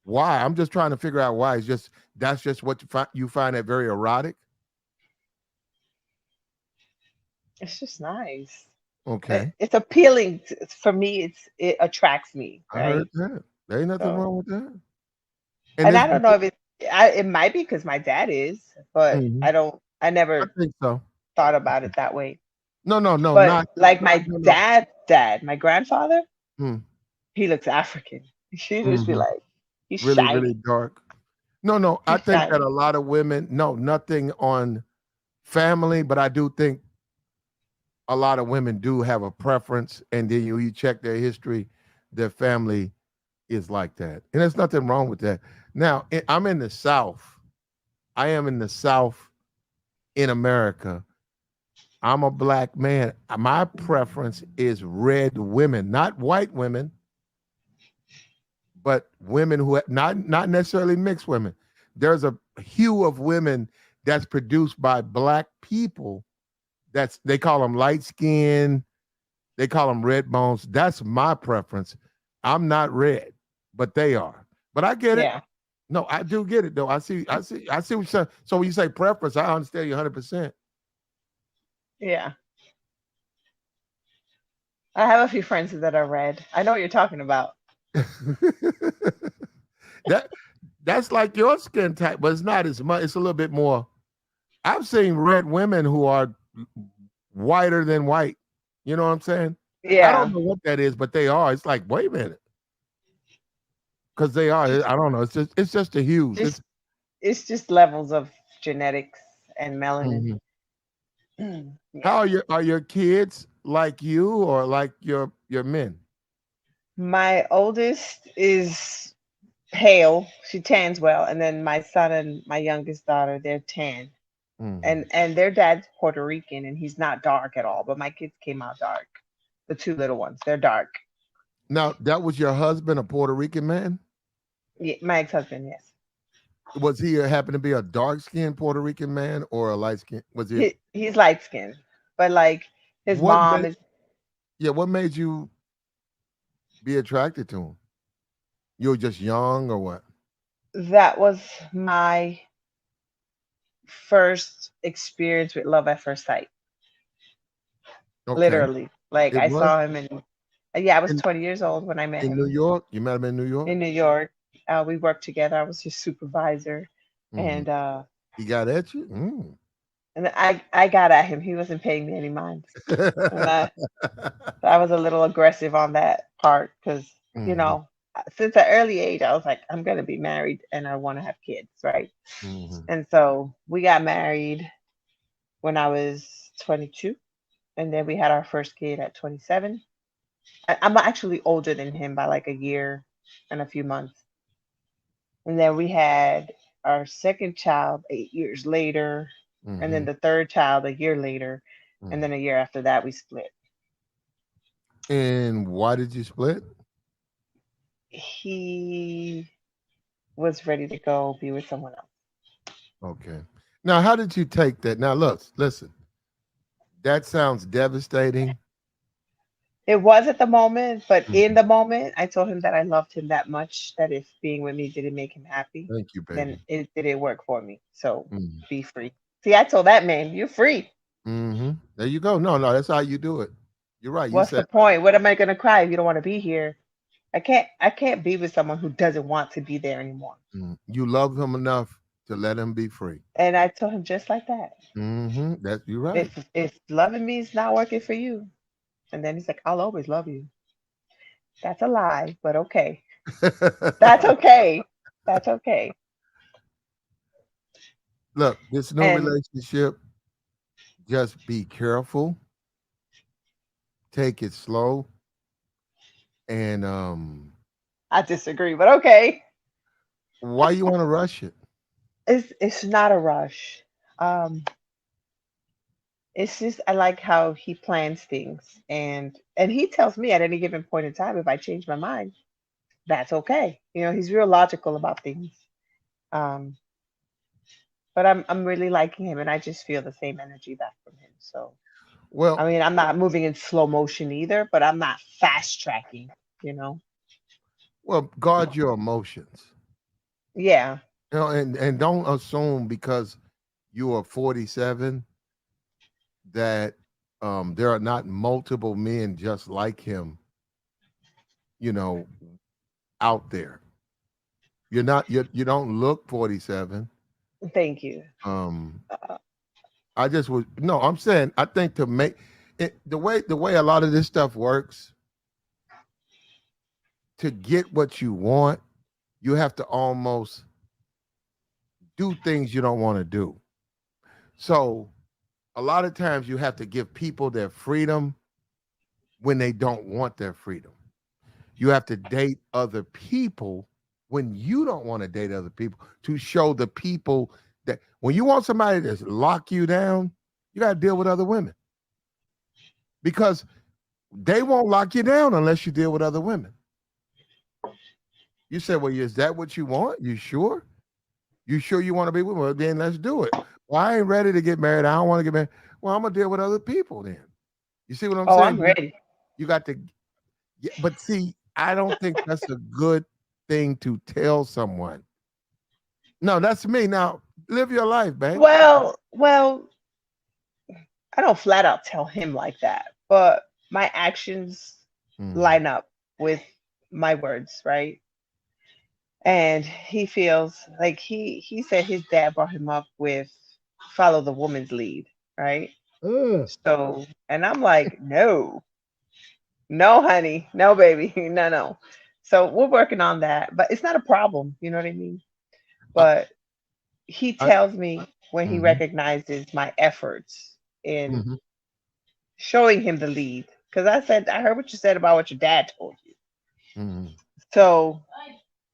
Why? I'm just trying to figure out why. It's just that's just what you find that very erotic. it's just nice. Okay, It's appealing for me. It attracts me, I heard right? that. There ain't nothing So, wrong with that. And and this, I don't know if it might be because my dad is, but mhm, I I never think so. thought about it that way. No, no, no, But not like my no, no. my grandfather, Mm, he looks African. She just be mhm. like, he's Really, really shiny. dark. No, no. I He's think that a shiny. lot of women. No, nothing on family, but I do think a lot of women do have a preference, and then you check their history, their family. is like that, and there's nothing wrong with that. Now, I'm in the South. I am in the South in America. I'm a black man. My preference is red women, not white women, but women who not necessarily mixed women. There's a hue of women that's produced by black people. That's they call them light skin. They call them red bones. That's my preference. I'm not red, but they are. But I get it. Yeah, No, I do get it though. I see what you're saying. So when you say preference, I understand you 100%. yeah. I have a few friends that are red. I know what you're talking about. that that's like your skin type, but it's not as much. It's a little bit more. I've seen red women who are whiter than white. You know what I'm saying? I don't Yeah, know what that is, but they are. It's like, wait a minute, because they are. just I don't know. It's just the hues. just it's just levels of genetics and melanin. Mhm. How Yeah. are your kids like you or like your men? My oldest is pale. She tans well, and then my son and my youngest daughter, they're tan. Mhm. And their dad's Puerto Rican, and he's not dark at all. But my kids came out dark. The two little ones, they're dark. Now, that was your husband, a Puerto Rican man? Yeah, my ex-husband, yes. Was he happen to be a dark skinned Puerto Rican man or a light skin? Was it He's light skinned, but like his what mom made is. yeah, what made you be attracted to him? You were just young or what? That was my first experience with love at first sight. Okay. Literally, like It I was saw him in. Yeah, I was in, 20 years old when I met in New him York. You met him in New York? in New York. We worked together. I was his supervisor, Hmm. and He got at you? Mm. I got at him. He wasn't paying me any mind, and I was a little aggressive on that part because you Hmm. know since an early age I was like I'm gonna be married and I want to have kids, right? Hmm. And so we got married when I was 22, and then we had our first kid at 27. I'm actually older than him by like a year and a few months. And then we had our second child 8 years later, and then Hmm. the third child a year later, and then a year after that we split. And why did you split? He was ready to go be with someone else. Okay. Now, how did you take that? Now, look, listen. That sounds devastating. It was at the moment, but in Mhm. the moment, I told him that I loved him that much that if being with me didn't make him happy, Thank you, then baby. it didn't work for me. So Mm. be free. See, I told that man, you're free. Hmm. There you go. No, no, that's how you do it. You're right. You What's the said point? What am I gonna cry if you don't want to be here? I can't be with someone who doesn't want to be there anymore. you love him enough to let him be free. And I told him just like that. That's you're right. If loving me is not working for you, and then he's like, I'll always love you. That's a lie, but okay. That's okay. That's okay. Look, this new And relationship, just be careful, take it slow, and I disagree, but okay. why you want to rush it? It's not a rush. Um, it's just I like how he plans things, and he tells me at any given point in time if I change my mind, that's okay. He's real logical about things. Um, but I'm really liking him, and I just feel the same energy back from him. So I Well, mean, I'm not moving in slow motion either, but I'm not fast tracking. You know? guard your emotions. Yeah. And don't assume because you are 47 that there are not multiple men just like him, you know, out there. You don't look 47. Thank you. Um, Uh, I just was no, I'm saying I think to make it the way a lot of this stuff works, to get what you want, you have to almost do things you don't want to do. So a lot of times you have to give people their freedom when they don't want their freedom. You have to date other people when you don't want to date other people to show the people that when you want somebody to lock you down, you got to deal with other women because they won't lock you down unless you deal with other women. You said, well, is that what you want? You sure? You sure you want to be with me? Well, then let's do it. Well, I ain't ready to get married. I don't want to get married. Well, I'm going to deal with other people then. You see what I'm Oh, saying? I'm ready. You got to, yeah, but see, I don't think that's a good thing to tell someone. No, that's me. Now, live your life, babe. Well, I don't flat out tell him like that, but my actions Mm, line up with my words, right? And he feels like he said his dad brought him up with follow the woman's lead, right? mm, So, and I'm like, no, no, honey, no, baby, no, no. So we're working on that, but it's not a problem, you know what I mean? I, But he I, tells me when he mhm, recognizes my efforts in mhm, showing him the lead. Because I said, I heard what you said about what your dad told you. mhm. So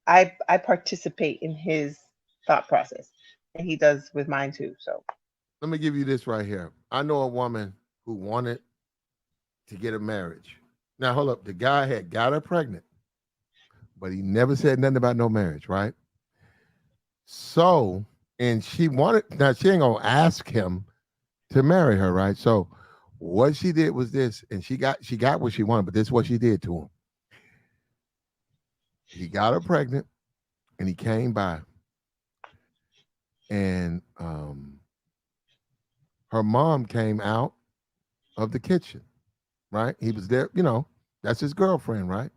I participate in his thought process, and he does with mine too. So Let me give you this right here. I know a woman who wanted to get a marriage. Now, hold up. The guy had got her pregnant, but he never said nothing about no marriage, right? So, and she wanted, now she ain't gonna ask him to marry her, right? So, what she did was this, and she got what she wanted, but this is what she did to him. He got her pregnant, and he came by, and her mom came out of the kitchen, right? He was there, that's his girlfriend, right?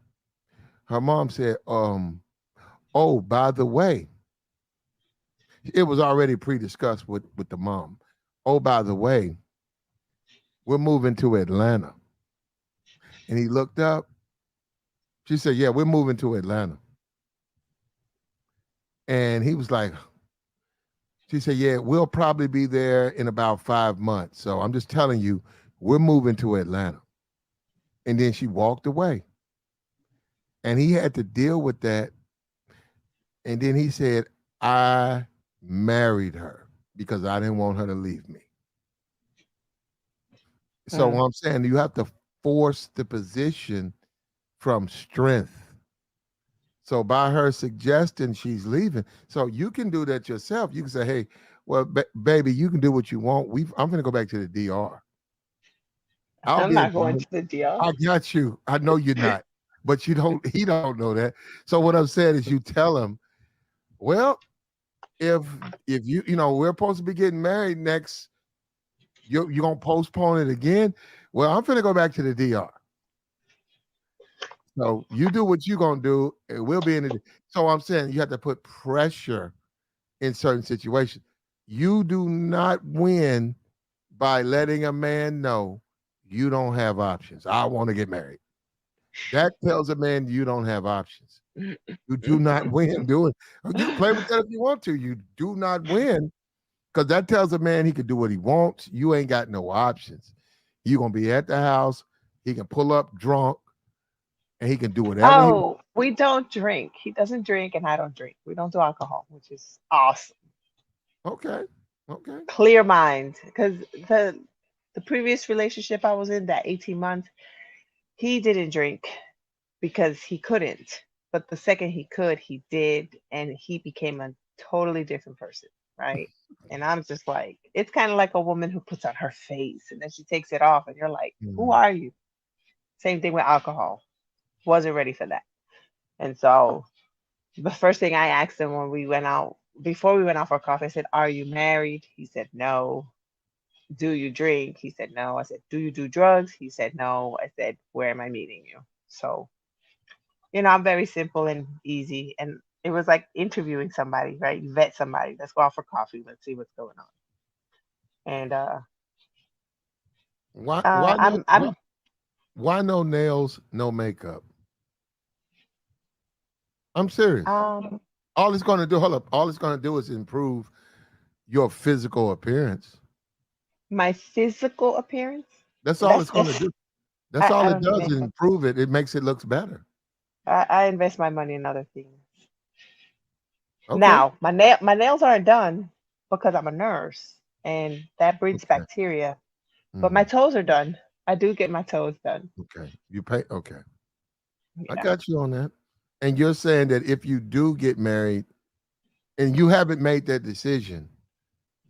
Her mom said, oh, by the way, it was already pre-discussed with the mom. Oh, by the way, we're moving to Atlanta. And he looked up. She said, yeah, we're moving to Atlanta. And he was like, she said, yeah, we'll probably be there in about 5 months. So I'm just telling you, we're moving to Atlanta. And then she walked away. And he had to deal with that. And then he said, I married her because I didn't want her to leave me. So mm. what I'm saying, you have to force the position from strength. So by her suggesting she's leaving, so you can do that yourself. You can say, "Hey, well, baby, you can do what you want. I'm going to go back to the DR. I'll I'm be in. not going to the DR. I got you. I know you're not, but you don't. He don't know that. So what I'm saying is, you tell him, well, if we're supposed to be getting married next, you're gonna postpone it again. Well, I'm going to go back to the DR. So you do what you're gonna do, and we'll be in it. So I'm saying you have to put pressure in certain situations. You do not win by letting a man know you don't have options. I want to get married. That tells a man you don't have options. You do not win doing. You can play with that if you want to. You do not win because that tells a man he can do what he wants. You ain't got no options. You're gonna be at the house. He can pull up drunk and he can do whatever he wants. Oh, we don't drink. He doesn't drink, and I don't drink. We don't do alcohol, which is awesome. Okay. Okay. Clear mind, because the previous relationship I was in, that 18 months, he didn't drink because he couldn't. But the second he could, he did, and he became a totally different person, right? And I'm just like, it's kind of like a woman who puts on her face and then she takes it off, and you're like, who Mm. are you? Same thing with alcohol. Wasn't ready for that. And so the first thing I asked him when we went out, before we went out for coffee, I said, are you married? He said, no. Do you drink? He said, no. I said, do you do drugs? He said, no. I said, where am I meeting you? So, I'm very simple and easy. And it was like interviewing somebody, right? You vet somebody. Let's go out for coffee. Let's see what's going on. And Why no I'm why no nails, no makeup? I'm serious. um All it's gonna do, hold up, all it's gonna do is improve your physical appearance. my physical appearance. That's all That's it's gonna that's do. That's all I it don't do does is makeup. improve it. It makes it looks better. I invest my money in other things. Okay. Now, my nails aren't done because I'm a nurse and that breeds Okay. bacteria. But my Mhm. toes are done. I do get my toes done. Okay. You pay. Okay. I Yeah. got you on that. And you're saying that if you do get married and you haven't made that decision,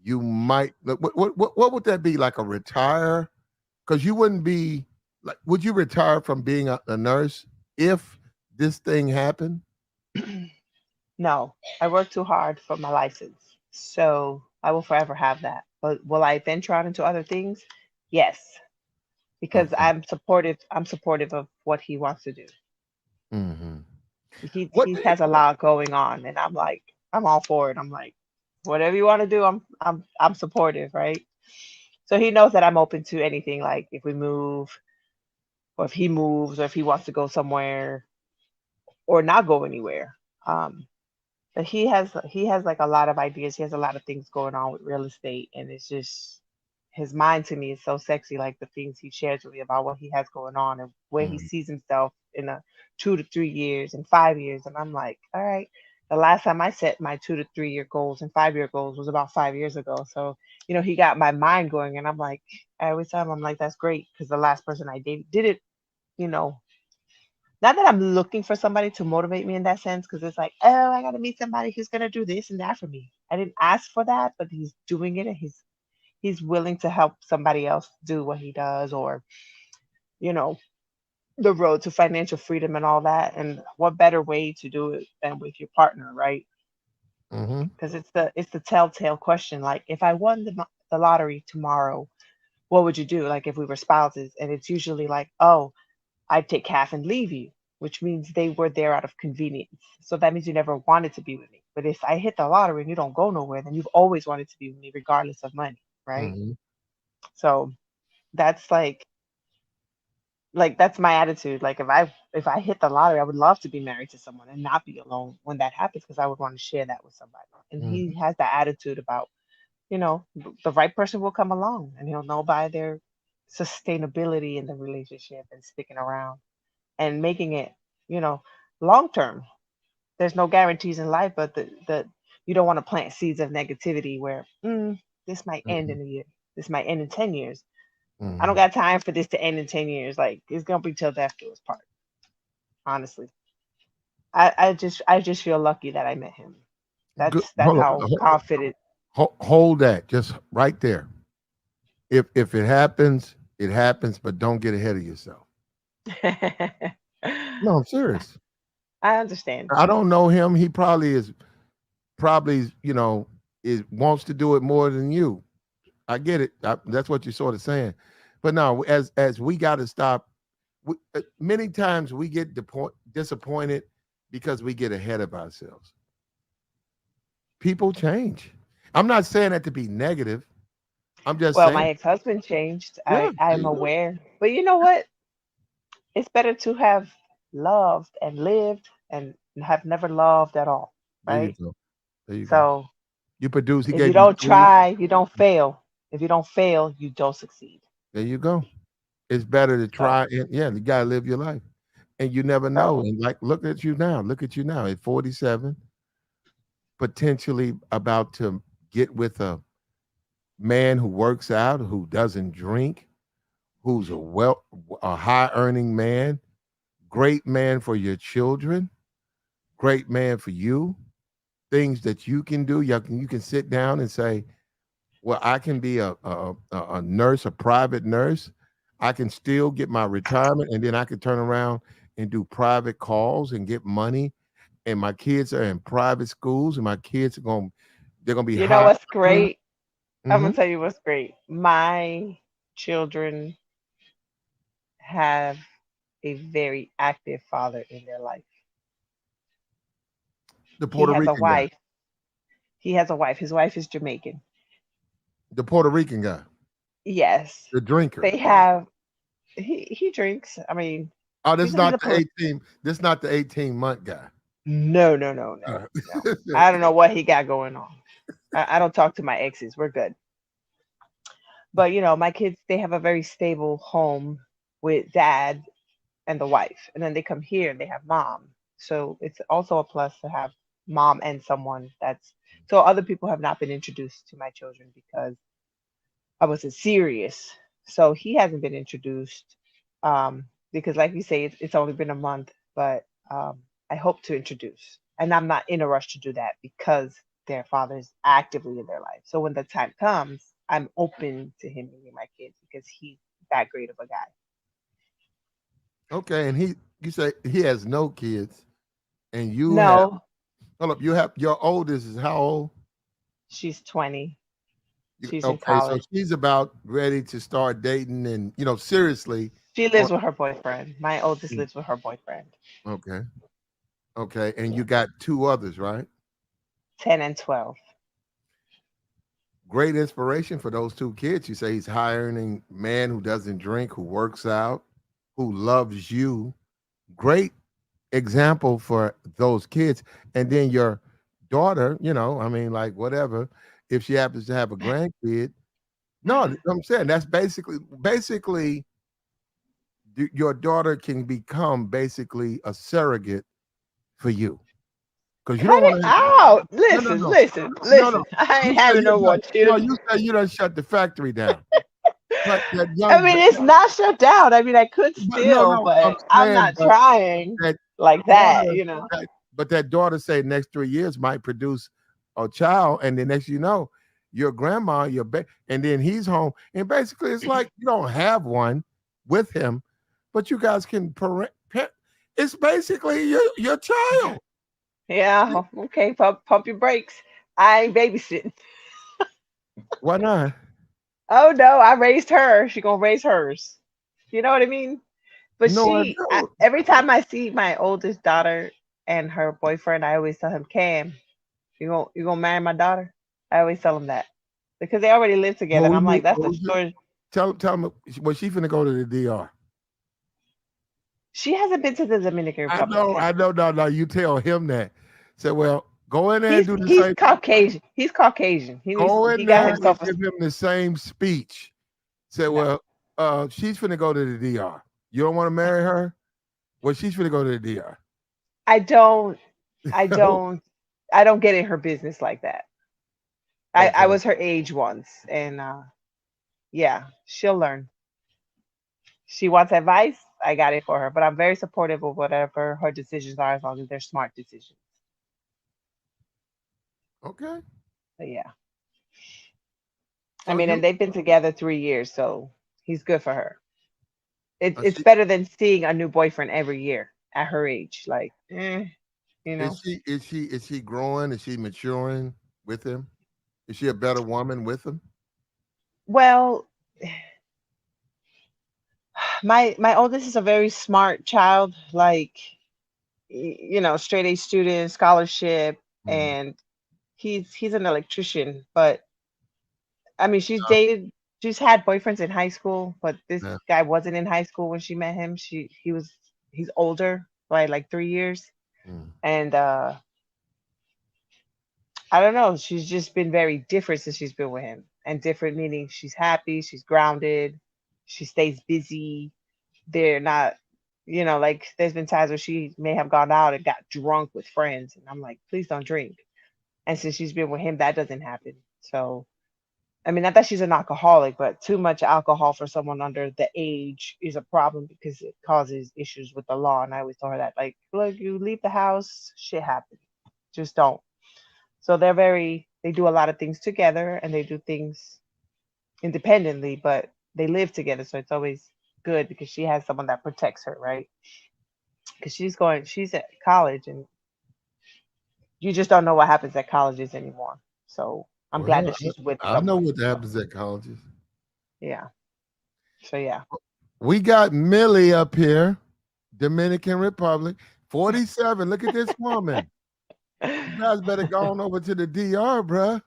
you might. What would that be like a retire? Because you wouldn't be like. Would you retire from being a nurse if this thing happened? No, I work too hard for my license. So I will forever have that. But will I venture out into other things? Yes, because Okay. I'm supportive of what he wants to do. Hmm. What? He has a lot going on and I'm like, I'm all for it. I'm like, whatever you want to do, I'm supportive, right? So he knows that I'm open to anything, like if we move or if he moves or if he wants to go somewhere or not go anywhere. But he has like a lot of ideas. He has a lot of things going on with real estate, and it's just his mind to me is so sexy. Like the things he shares with me about what he has going on and where he Mhm. sees himself in a 2 to 3 years and 5 years. And I'm like, all right. The last time I set my 2 to 3 year goals and 5 year goals was about 5 years ago. So he got my mind going, and I'm like, every time I'm like, that's great because the last person I dated did it. You know, not that I'm looking for somebody to motivate me in that sense, because it's like, oh, I got to meet somebody who's gonna do this and that for me. I didn't ask for that, but he's doing it, and he's willing to help somebody else do what he does, or you know, the road to financial freedom and all that. And what better way to do it than with your partner, right? Mhm. Because it's the telltale question. Like, if I won the lottery tomorrow, what would you do? Like, if we were spouses, and it's usually like, oh, I'd take half and leave you, which means they were there out of convenience. So that means you never wanted to be with me. But if I hit the lottery and you don't go nowhere, then you've always wanted to be with me, regardless of money, right? Mhm. So that's like that's my attitude. Like if I hit the lottery, I would love to be married to someone and not be alone when that happens because I would want to share that with somebody. And he Mhm. has that attitude about, the right person will come along and he'll know by their sustainability in the relationship and sticking around and making it, you know, long term. There's no guarantees in life, but the you don't want to plant seeds of negativity where this might end Mhm. in a year, this might end in 10 years. I don't Mhm. got time for this to end in 10 years. Like it's gonna be till death do us part. Honestly, I just feel lucky that I met him. Good. That's Hold on. how confident. Hold that just right there. If it happens, it happens, but don't get ahead of yourself. I No, I'm serious. understand. I don't know him. He probably is wants to do it more than you. I get it. That's what you're sort of saying. But no, as we got to stop. Many times we get disappointed because we get ahead of ourselves. People change. I'm not saying that to be negative. I'm just Well, saying, my ex-husband changed. yeah, there I'm you go. aware, but you know what? It's better to have loved and lived and have never loved at all, There you right? go. There you go. So You produce. He if you gave you don't food. try, you don't fail. If you don't fail, you don't succeed. There you go. It's better to So, try. And yeah, you gotta live your life, and you never know. so And like, look at you now. Look at you now. At 47, potentially about to get with a man who works out, who doesn't drink, who's a high earning man, great man for your children, great man for you. Things that you can do. You can sit down and say, well, I can be a nurse, a private nurse. I can still get my retirement, and then I can turn around and do private calls and get money. And my kids are in private schools, and my kids they're gonna be you know high what's earning. great? I'm Hmm. gonna tell you what's great. My children have a very active father in their life. The He Puerto has a Rican guy, wife. He has a wife. His wife is Jamaican. the Puerto Rican guy, Yes. the drinker. They have he drinks. I mean, Oh, this is he's not a the 18. This is not the 18-month guy. no, no, no, All no, right. no. I don't know what he got going on. I don't talk to my exes. We're good. But my kids, they have a very stable home with dad. and the wife, and then they come here and they have mom. So it's also a plus to have mom and someone that's so other people have not been introduced to my children because I wasn't serious. So he hasn't been introduced because, like you say, it's only been a month, but I hope to introduce. And I'm not in a rush to do that because their father is actively in their life. So when the time comes, I'm open to him meeting my kids because he's that great of a guy. Okay, and you say he has no kids, and you have. No, Hold up, you have your oldest is how old? she's 20. She's in Okay, so college. she's about ready to start dating, and seriously. She On, lives with her boyfriend. My oldest mm, lives with her boyfriend. okay, okay, and Yeah. you got two others, right? 10 and 12. Great inspiration for those two kids. You say he's hiring a man who doesn't drink, who works out, who loves you. Great example for those kids. And then your daughter, I mean, like whatever, if she happens to have a grandkid. No, I'm saying that's basically your daughter can become basically a surrogate for you because you Cut don't want it to. out. No, no, Listen, no, listen, no, no. listen. I You ain't say having you no more done. No, children. you say you done shut the factory down. But that I young, mean, it's not shut down. I mean, I could but no, still, no, I'm but I'm saying, not but trying that like that, daughter, you know. that, but that daughter say next 3 years might produce a child, and the next your grandma, and then he's home, and basically it's like you don't have one with him, but you guys can it's basically your child. Yeah, okay, pump your brakes. I ain't babysitting. Why not? Oh no, I raised her. She gonna raise hers. You know what I mean? But No, I don't. every time I see my oldest daughter and her boyfriend, I always tell him, Cam, you gonna marry my daughter? I always tell him that because they already live together, Well, and we I'm need. like, that's Well, the short. tell me. Well, she finna go to the DR. She hasn't been to the Dominican I Republic know, yet. I know. No, no. You tell him that. Say, well, go in there and He's do the he's same. Caucasian. He's Caucasian. Go He in got there and himself a give him the same speech. Say, no. well, she's finna go to the DR. You don't want to marry her? Well, she's finna go to the DR. I don't I don't I don't get in her business like that. I Okay. was her age once, and yeah, she'll learn. She wants advice, I got it for her, but I'm very supportive of whatever her decisions are as long as they're smart decisions. Okay. But yeah. I So mean, and you, they've been together 3 years, so he's good for her. It's she, better than seeing a new boyfriend every year at her age. Like, you know. is she growing? Is she maturing with him? Is she a better woman with him? Well, my oldest is a very smart child, like straight A student, scholarship, Mhm. and he's an electrician. But I mean, she's had boyfriends in high school, but this Yeah. guy wasn't in high school when she met him. He's older by like 3 years, Mm. and I don't know. She's just been very different since she's been with him, and different meaning she's happy, she's grounded, she stays busy. They're not, like there's been times where she may have gone out and got drunk with friends, and I'm like, please don't drink. And since she's been with him, that doesn't happen. So I mean, not that she's an alcoholic, but too much alcohol for someone under the age is a problem because it causes issues with the law. And I always tell her that, like, look, you leave the house, shit happens. Just don't. So they do a lot of things together and they do things independently, but they live together. So it's always good because she has someone that protects her, right? Because she's at college and you just don't know what happens at colleges anymore. So I'm glad Well, that she's with I know someone. what So happens at colleges. yeah. So yeah. We got Millie up here, Dominican Republic, 47. Look at this woman. You guys better go on over to the DR, bruh.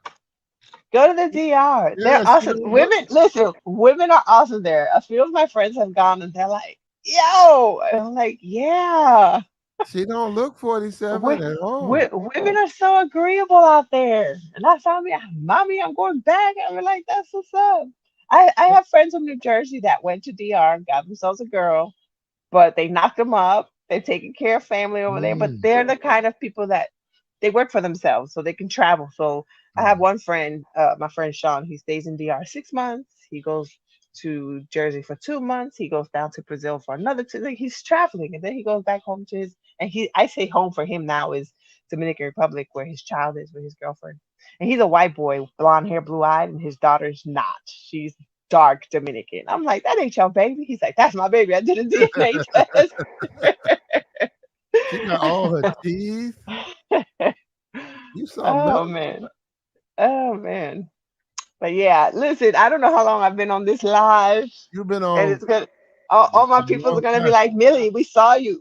Go to the DR. Yeah, They're she awesome. don't look. Women, listen, women are awesome there. A few of my friends have gone and they're like, yo. And I'm like, yeah. She don't look 47 We, at all. women are so agreeable out there. And I saw me, mommy, I'm going back. And we're like, that's what's up. I have friends from New Jersey that went to DR, got themselves a girl, but they knocked them up. They're taking care of family over there, but Mm. they're the kind of people that they work for themselves, so they can travel. So I have Mhm. one friend, my friend Sean. He stays in DR 6 months. He goes to Jersey for 2 months. He goes down to Brazil for another two. Like, he's traveling, and then he goes back home to his. And he, I say home for him now is Dominican Republic, where his child is with his girlfriend. And he's a white boy, blonde hair, blue eyed, and his daughter's not. She's dark Dominican. I'm like, that ain't your baby. He's like, that's my baby. I did a DNA test. She got all her teeth. You something Oh else. man. Oh man. But yeah, listen, I don't know how long I've been on this live, You've been and on it's gonna all a my people are long gonna be time. like, Millie, we saw you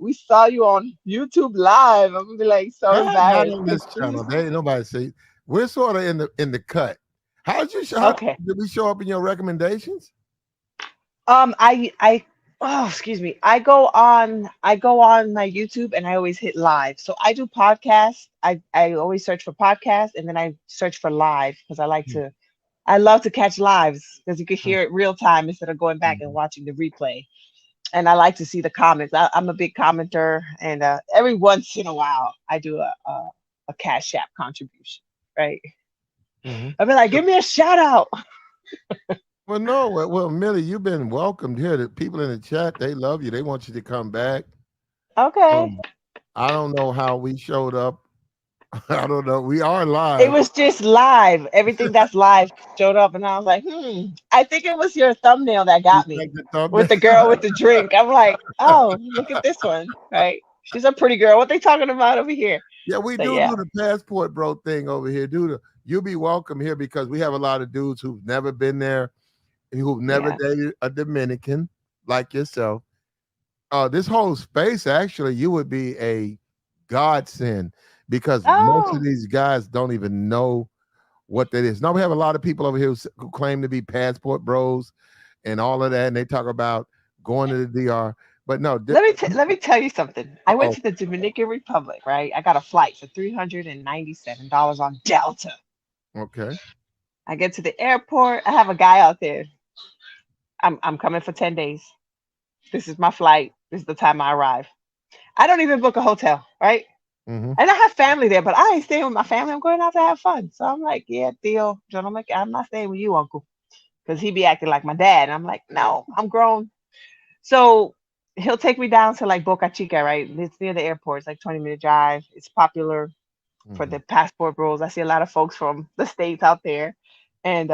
on YouTube live. I'm gonna be like so Not embarrassed. on Like, this channel. please. They ain't nobody see. We're sort of in the cut. How'd you show? Okay. Did we show up in your recommendations? I oh, excuse me. I go on my YouTube and I always hit live. So I do podcasts. I always search for podcasts and then I search for live because I love to catch lives because you can hear it real time instead of going back and Mhm. watching the replay. And I like to see the comments. I'm a big commenter, and every once in a while I do a Cash App contribution, right? Mhm. I'll be like, give me a shout out. Well, no. Well, Millie, you've been welcomed here. The people in the chat, they love you. They want you to come back. Okay. Um, I don't know how we showed up. I don't know. We are It live. was just live. Everything that's live showed up, and I was like, I think it was your thumbnail that You got me like the thumbnail? with the girl with the drink. I'm like, oh, look at this one, right? She's a pretty girl. What they talking about over here? Yeah, we So do yeah. the passport bro thing over here. You'll be welcome here because we have a lot of dudes who've never been there, who've never Yes. dated a Dominican like yourself. This whole space, actually, you would be a godsend because most of Oh, these guys don't even know what that is. Now we have a lot of people over here who claim to be passport bros and all of that, and they talk about going to the DR. But no, let me tell you something. I went oh, to the Dominican Republic, right? I got a flight for $397 on Delta. okay. I get to the airport. I have a guy out there. I'm coming for 10 days. This is my flight. This is the time I arrive. I don't even book a hotel, right? Mm-hmm. And I have family there, but I ain't staying with my family. I'm going out to have fun. So I'm like, yeah, deal, gentlemen. I'm not staying with you, uncle, because he be acting like my dad. And I'm like, no, I'm grown. So he'll take me down to like Boca Chica, right? It's near the airport. It's like 20-minute drive. It's popular for Mm-hmm. the passport bros. I see a lot of folks from the States out there. And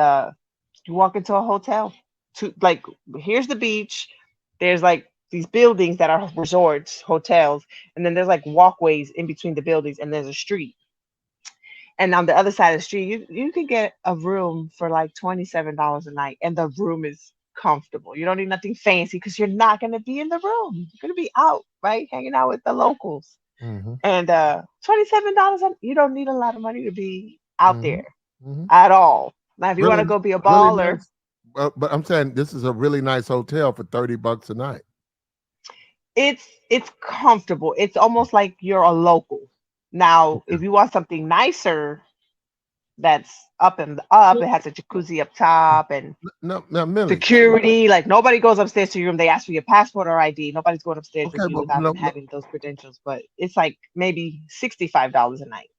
you walk into a hotel. To like, here's the beach. There's like these buildings that are resorts, hotels, and then there's like walkways in between the buildings, and there's a street. And on the other side of the street, you can get a room for like $27 a night, and the room is comfortable. You don't need nothing fancy because you're not gonna be in the room. You're gonna be out, right, hanging out with the locals. Mm-hmm. And $27, you don't need a lot of money to be out Mm-hmm. there Mm-hmm. at all. Now, if you want Really, to go be a really baller, nice. But I'm saying this is a really nice hotel for $30 a night. it's comfortable. It's almost like you're a local. Now, Okay. if you want something nicer, that's up and up. It has a jacuzzi up top and No, now Millie. security. Like nobody goes upstairs to your room. They ask for your passport or ID. Nobody's going upstairs with Okay, you but without no, them no, having those credentials. But it's like maybe $65 a night,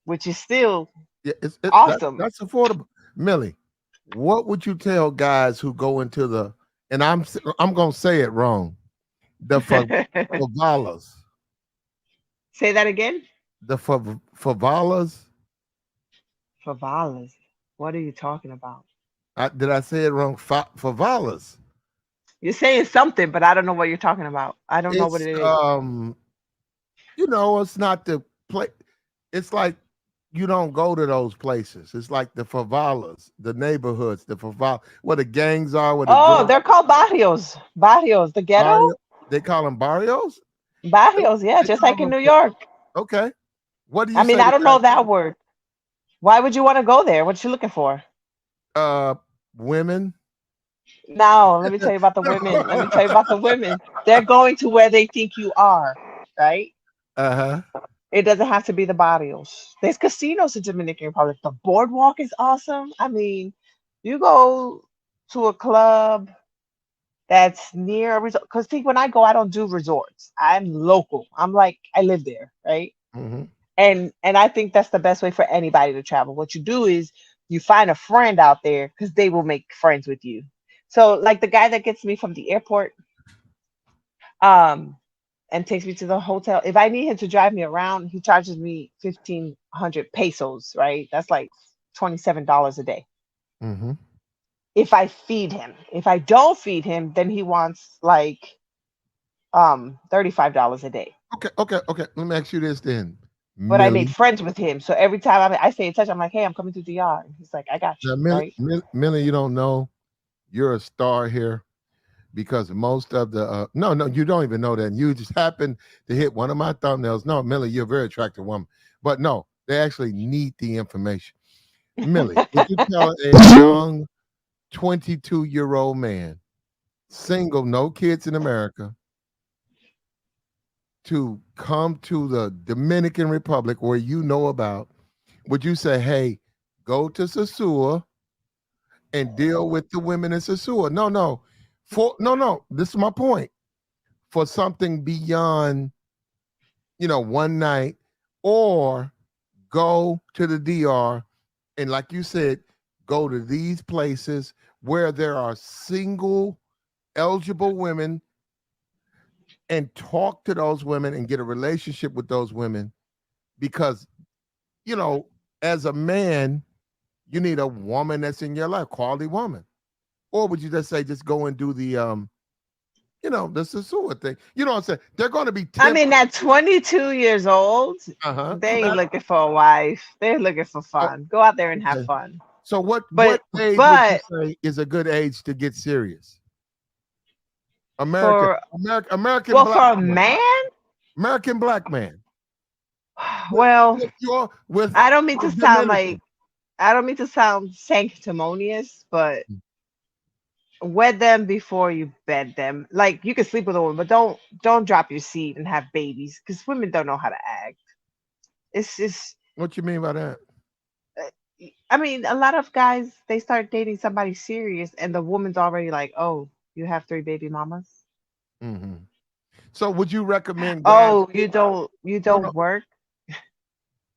which is still yeah, awesome. that's affordable. Millie, what would you tell guys who go into the and I'm gonna say it wrong. The favelas, Say that again. the favelas. Favalas. What are you talking about? Did I say it wrong? Favelas. You're saying something, but I don't know what you're talking about. I don't know what It's it is. it's not the place. It's like you don't go to those places. It's like the favelas, the neighborhoods, the favela, where the gangs are, where the Oh, drugs. they're called barrios. Barrios, the ghetto? Barrio, they call them barrios. They, Barrios, yeah, they just call like in them. New York. Okay. What do I you mean, say I to don't guys? know that word. Why would you want to go there? What you looking for? Uh, women. Now, let me tell you about the women. Let me tell you about the women. They're going to where they think you are, right? Uh-huh. It doesn't have to be the barrios. There's casinos in Dominican Republic. The boardwalk is awesome. I mean, you go to a club that's near a resort. Because see, when I go, I don't do resorts. I'm local. I'm like I live there, right? Mm-hmm. And I think that's the best way for anybody to travel. What you do is you find a friend out there because they will make friends with you. So like the guy that gets me from the airport, um, and takes me to the hotel. If I need him to drive me around, he charges me 1,500 pesos, right? That's like $27 a day. Mm-hmm. If I feed him. If I don't feed him, then he wants like $35 a day. Okay, okay, okay. Let me ask you this then, But I made Millie. friends with him. So every time I stay in touch, I'm like, hey, I'm coming to DR. And he's like, I got Now, you, Millie, right? Millie, you don't know you're a star here because most of the no, no, you don't even know that. And you just happen to hit one of my thumbnails. No, Millie, you're a very attractive woman, but no, they actually need the information. Millie, would you tell a young 22-year-old man, single, no kids in America, to come to the Dominican Republic where you know about? Would you say, hey, go to Sosua and deal with the women in Sosua? No, no. No. This is my point. For something beyond, one night, or go to the DR and, like you said, go to these places where there are single eligible women and talk to those women and get a relationship with those women because, you know, as a man, you need a woman that's in your life, quality woman. Or would you just say just go and do the Sosua thing? You know what I'm saying? They're going to be I tempted. mean, at 22 years old, Uh-huh. they ain't looking for a wife. They're looking for Oh, fun. Go out there and have okay. fun. So what But age would you but say is a good age to get serious? American, for American well, black for a man, man, American black man with well, with your with I don't mean to sound Dominican. like I don't mean to sound sanctimonious, but wed them before you bed them. Like you can sleep with a woman, but don't drop your seed and have babies because women don't know how to act. It's just What you mean by that? I mean, a lot of guys they start dating somebody serious, and the woman's already like, "Oh, you have three baby mamas. Hmm. So would you recommend guys? Oh, you No, no. don't work."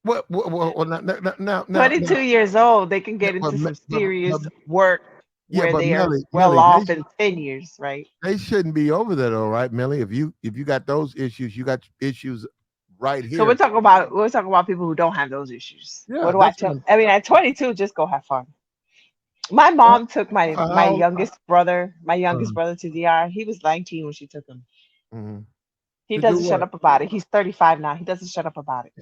Now, 22 years old, they can yeah, get into some but serious work yeah, where but they are well Melly, off in 10 years, right? they shouldn't be over there though, right, Melly? If you got those issues, you got issues right So here. we're talking about people who don't have those issues. What Yeah, do I that's tell? what I'm. I mean, at 22, just go have fun. My Well, mom took my how? youngest brother to DR. He was 19 when she took him. Mhm. He To do doesn't shut what? up about it. He's 35 now. He doesn't shut up about it.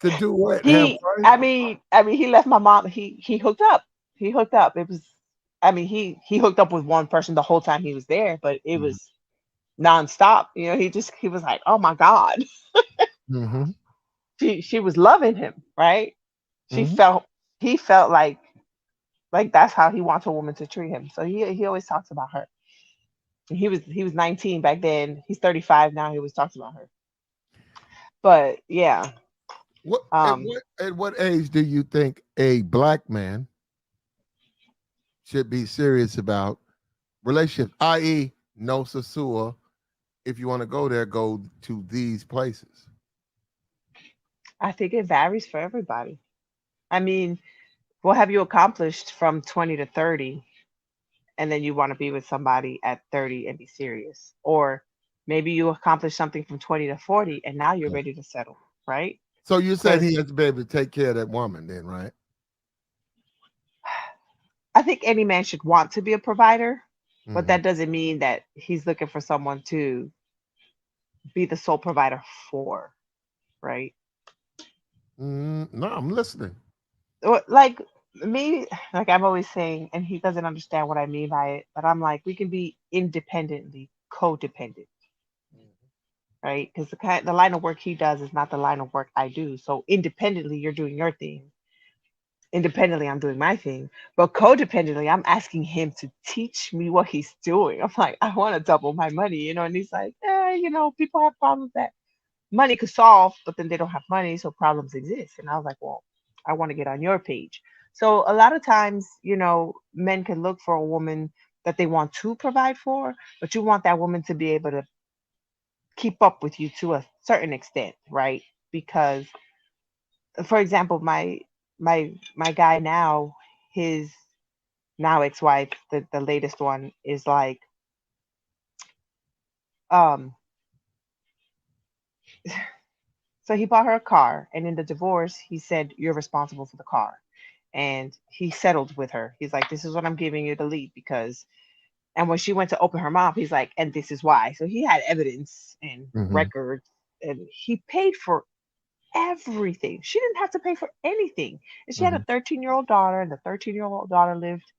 To do what? Have He, fun? I mean, he left my mom. He hooked up. He hooked up. It was, I mean, he hooked up with one person the whole time he was there, but it Mhm. was nonstop. He was like, oh my god, Mhm. she was loving him, right? She Mhm. felt he felt like that's how he wants a woman to treat him. So he always talks about her. He was 19 back then. He's 35 now. He always talks about her. But yeah, What at um, what age do you think a black man should be serious about relationships? I.e., no Sasua. If you want to go there, go to these places. I think it varies for everybody. I mean, what have you accomplished from 20 to 30, and then you want to be with somebody at 30 and be serious? Or maybe you accomplish something from 20 to 40, and now you're Yeah. ready to settle, right? So you're saying Because he has to be able to take care of that woman, then, right? I think any man should want to be a provider, but Hmm. that doesn't mean that he's looking for someone to be the sole provider for, right? No, I'm listening. Like me, like I'm always saying, and he doesn't understand what I mean by it, but I'm like, we can be independently codependent, right? Because the line of work he does is not the line of work I do. So independently, you're doing your thing. Independently, I'm doing my thing. But codependently, I'm asking him to teach me what he's doing. I'm like, I want to double my money, and he's like, people have problems that money could solve, but then they don't have money, so problems exist. And I was like, well, I want to get on your page. So a lot of times, men can look for a woman that they want to provide for, but you want that woman to be able to keep up with you to a certain extent, right? Because, for example, my guy now, his now ex-wife, the latest one, is like, um so he bought her a car, and in the divorce he said, you're responsible for the car. And he settled with her. He's like, this is what I'm giving you to leave, because, and when she went to open her mouth, he's like, and this is why. So he had evidence and Hmm. records, and he paid for everything. She didn't have to pay for anything. And she had a Hmm. 13-year-old daughter, and the 13-year-old daughter lived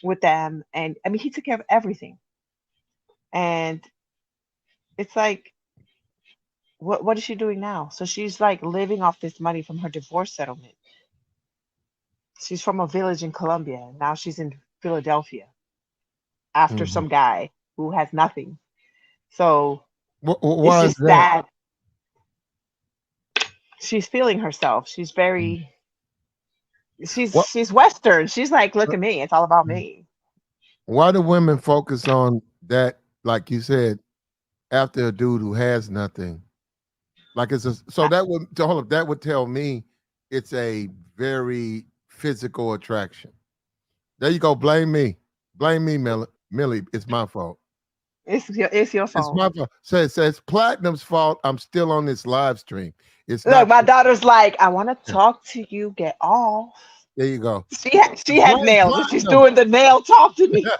with them. And I mean, he took care of everything. And it's like, what is she doing now? So she's like living off this money from her divorce settlement. She's from a village in Colombia, and now she's in Philadelphia after Hmm. some guy who has nothing. So it's Why is just that? that she's feeling herself. She's very, What? she's Western. She's like, look at me. It's all about me. Why do women focus on that? Like you said, after a dude who has nothing, like it's a, so I- that would to hold up. That would tell me it's a very physical attraction. There you go. Blame me, Millie. It's my fault. it's your It's fault. my fault. So it says Platinum's fault. I'm still on this live stream. It's Look, not. my daughter's like, I want to talk to you. Get off. There you go. She had Blame nails, and she's Platinum. doing the nail talk to me.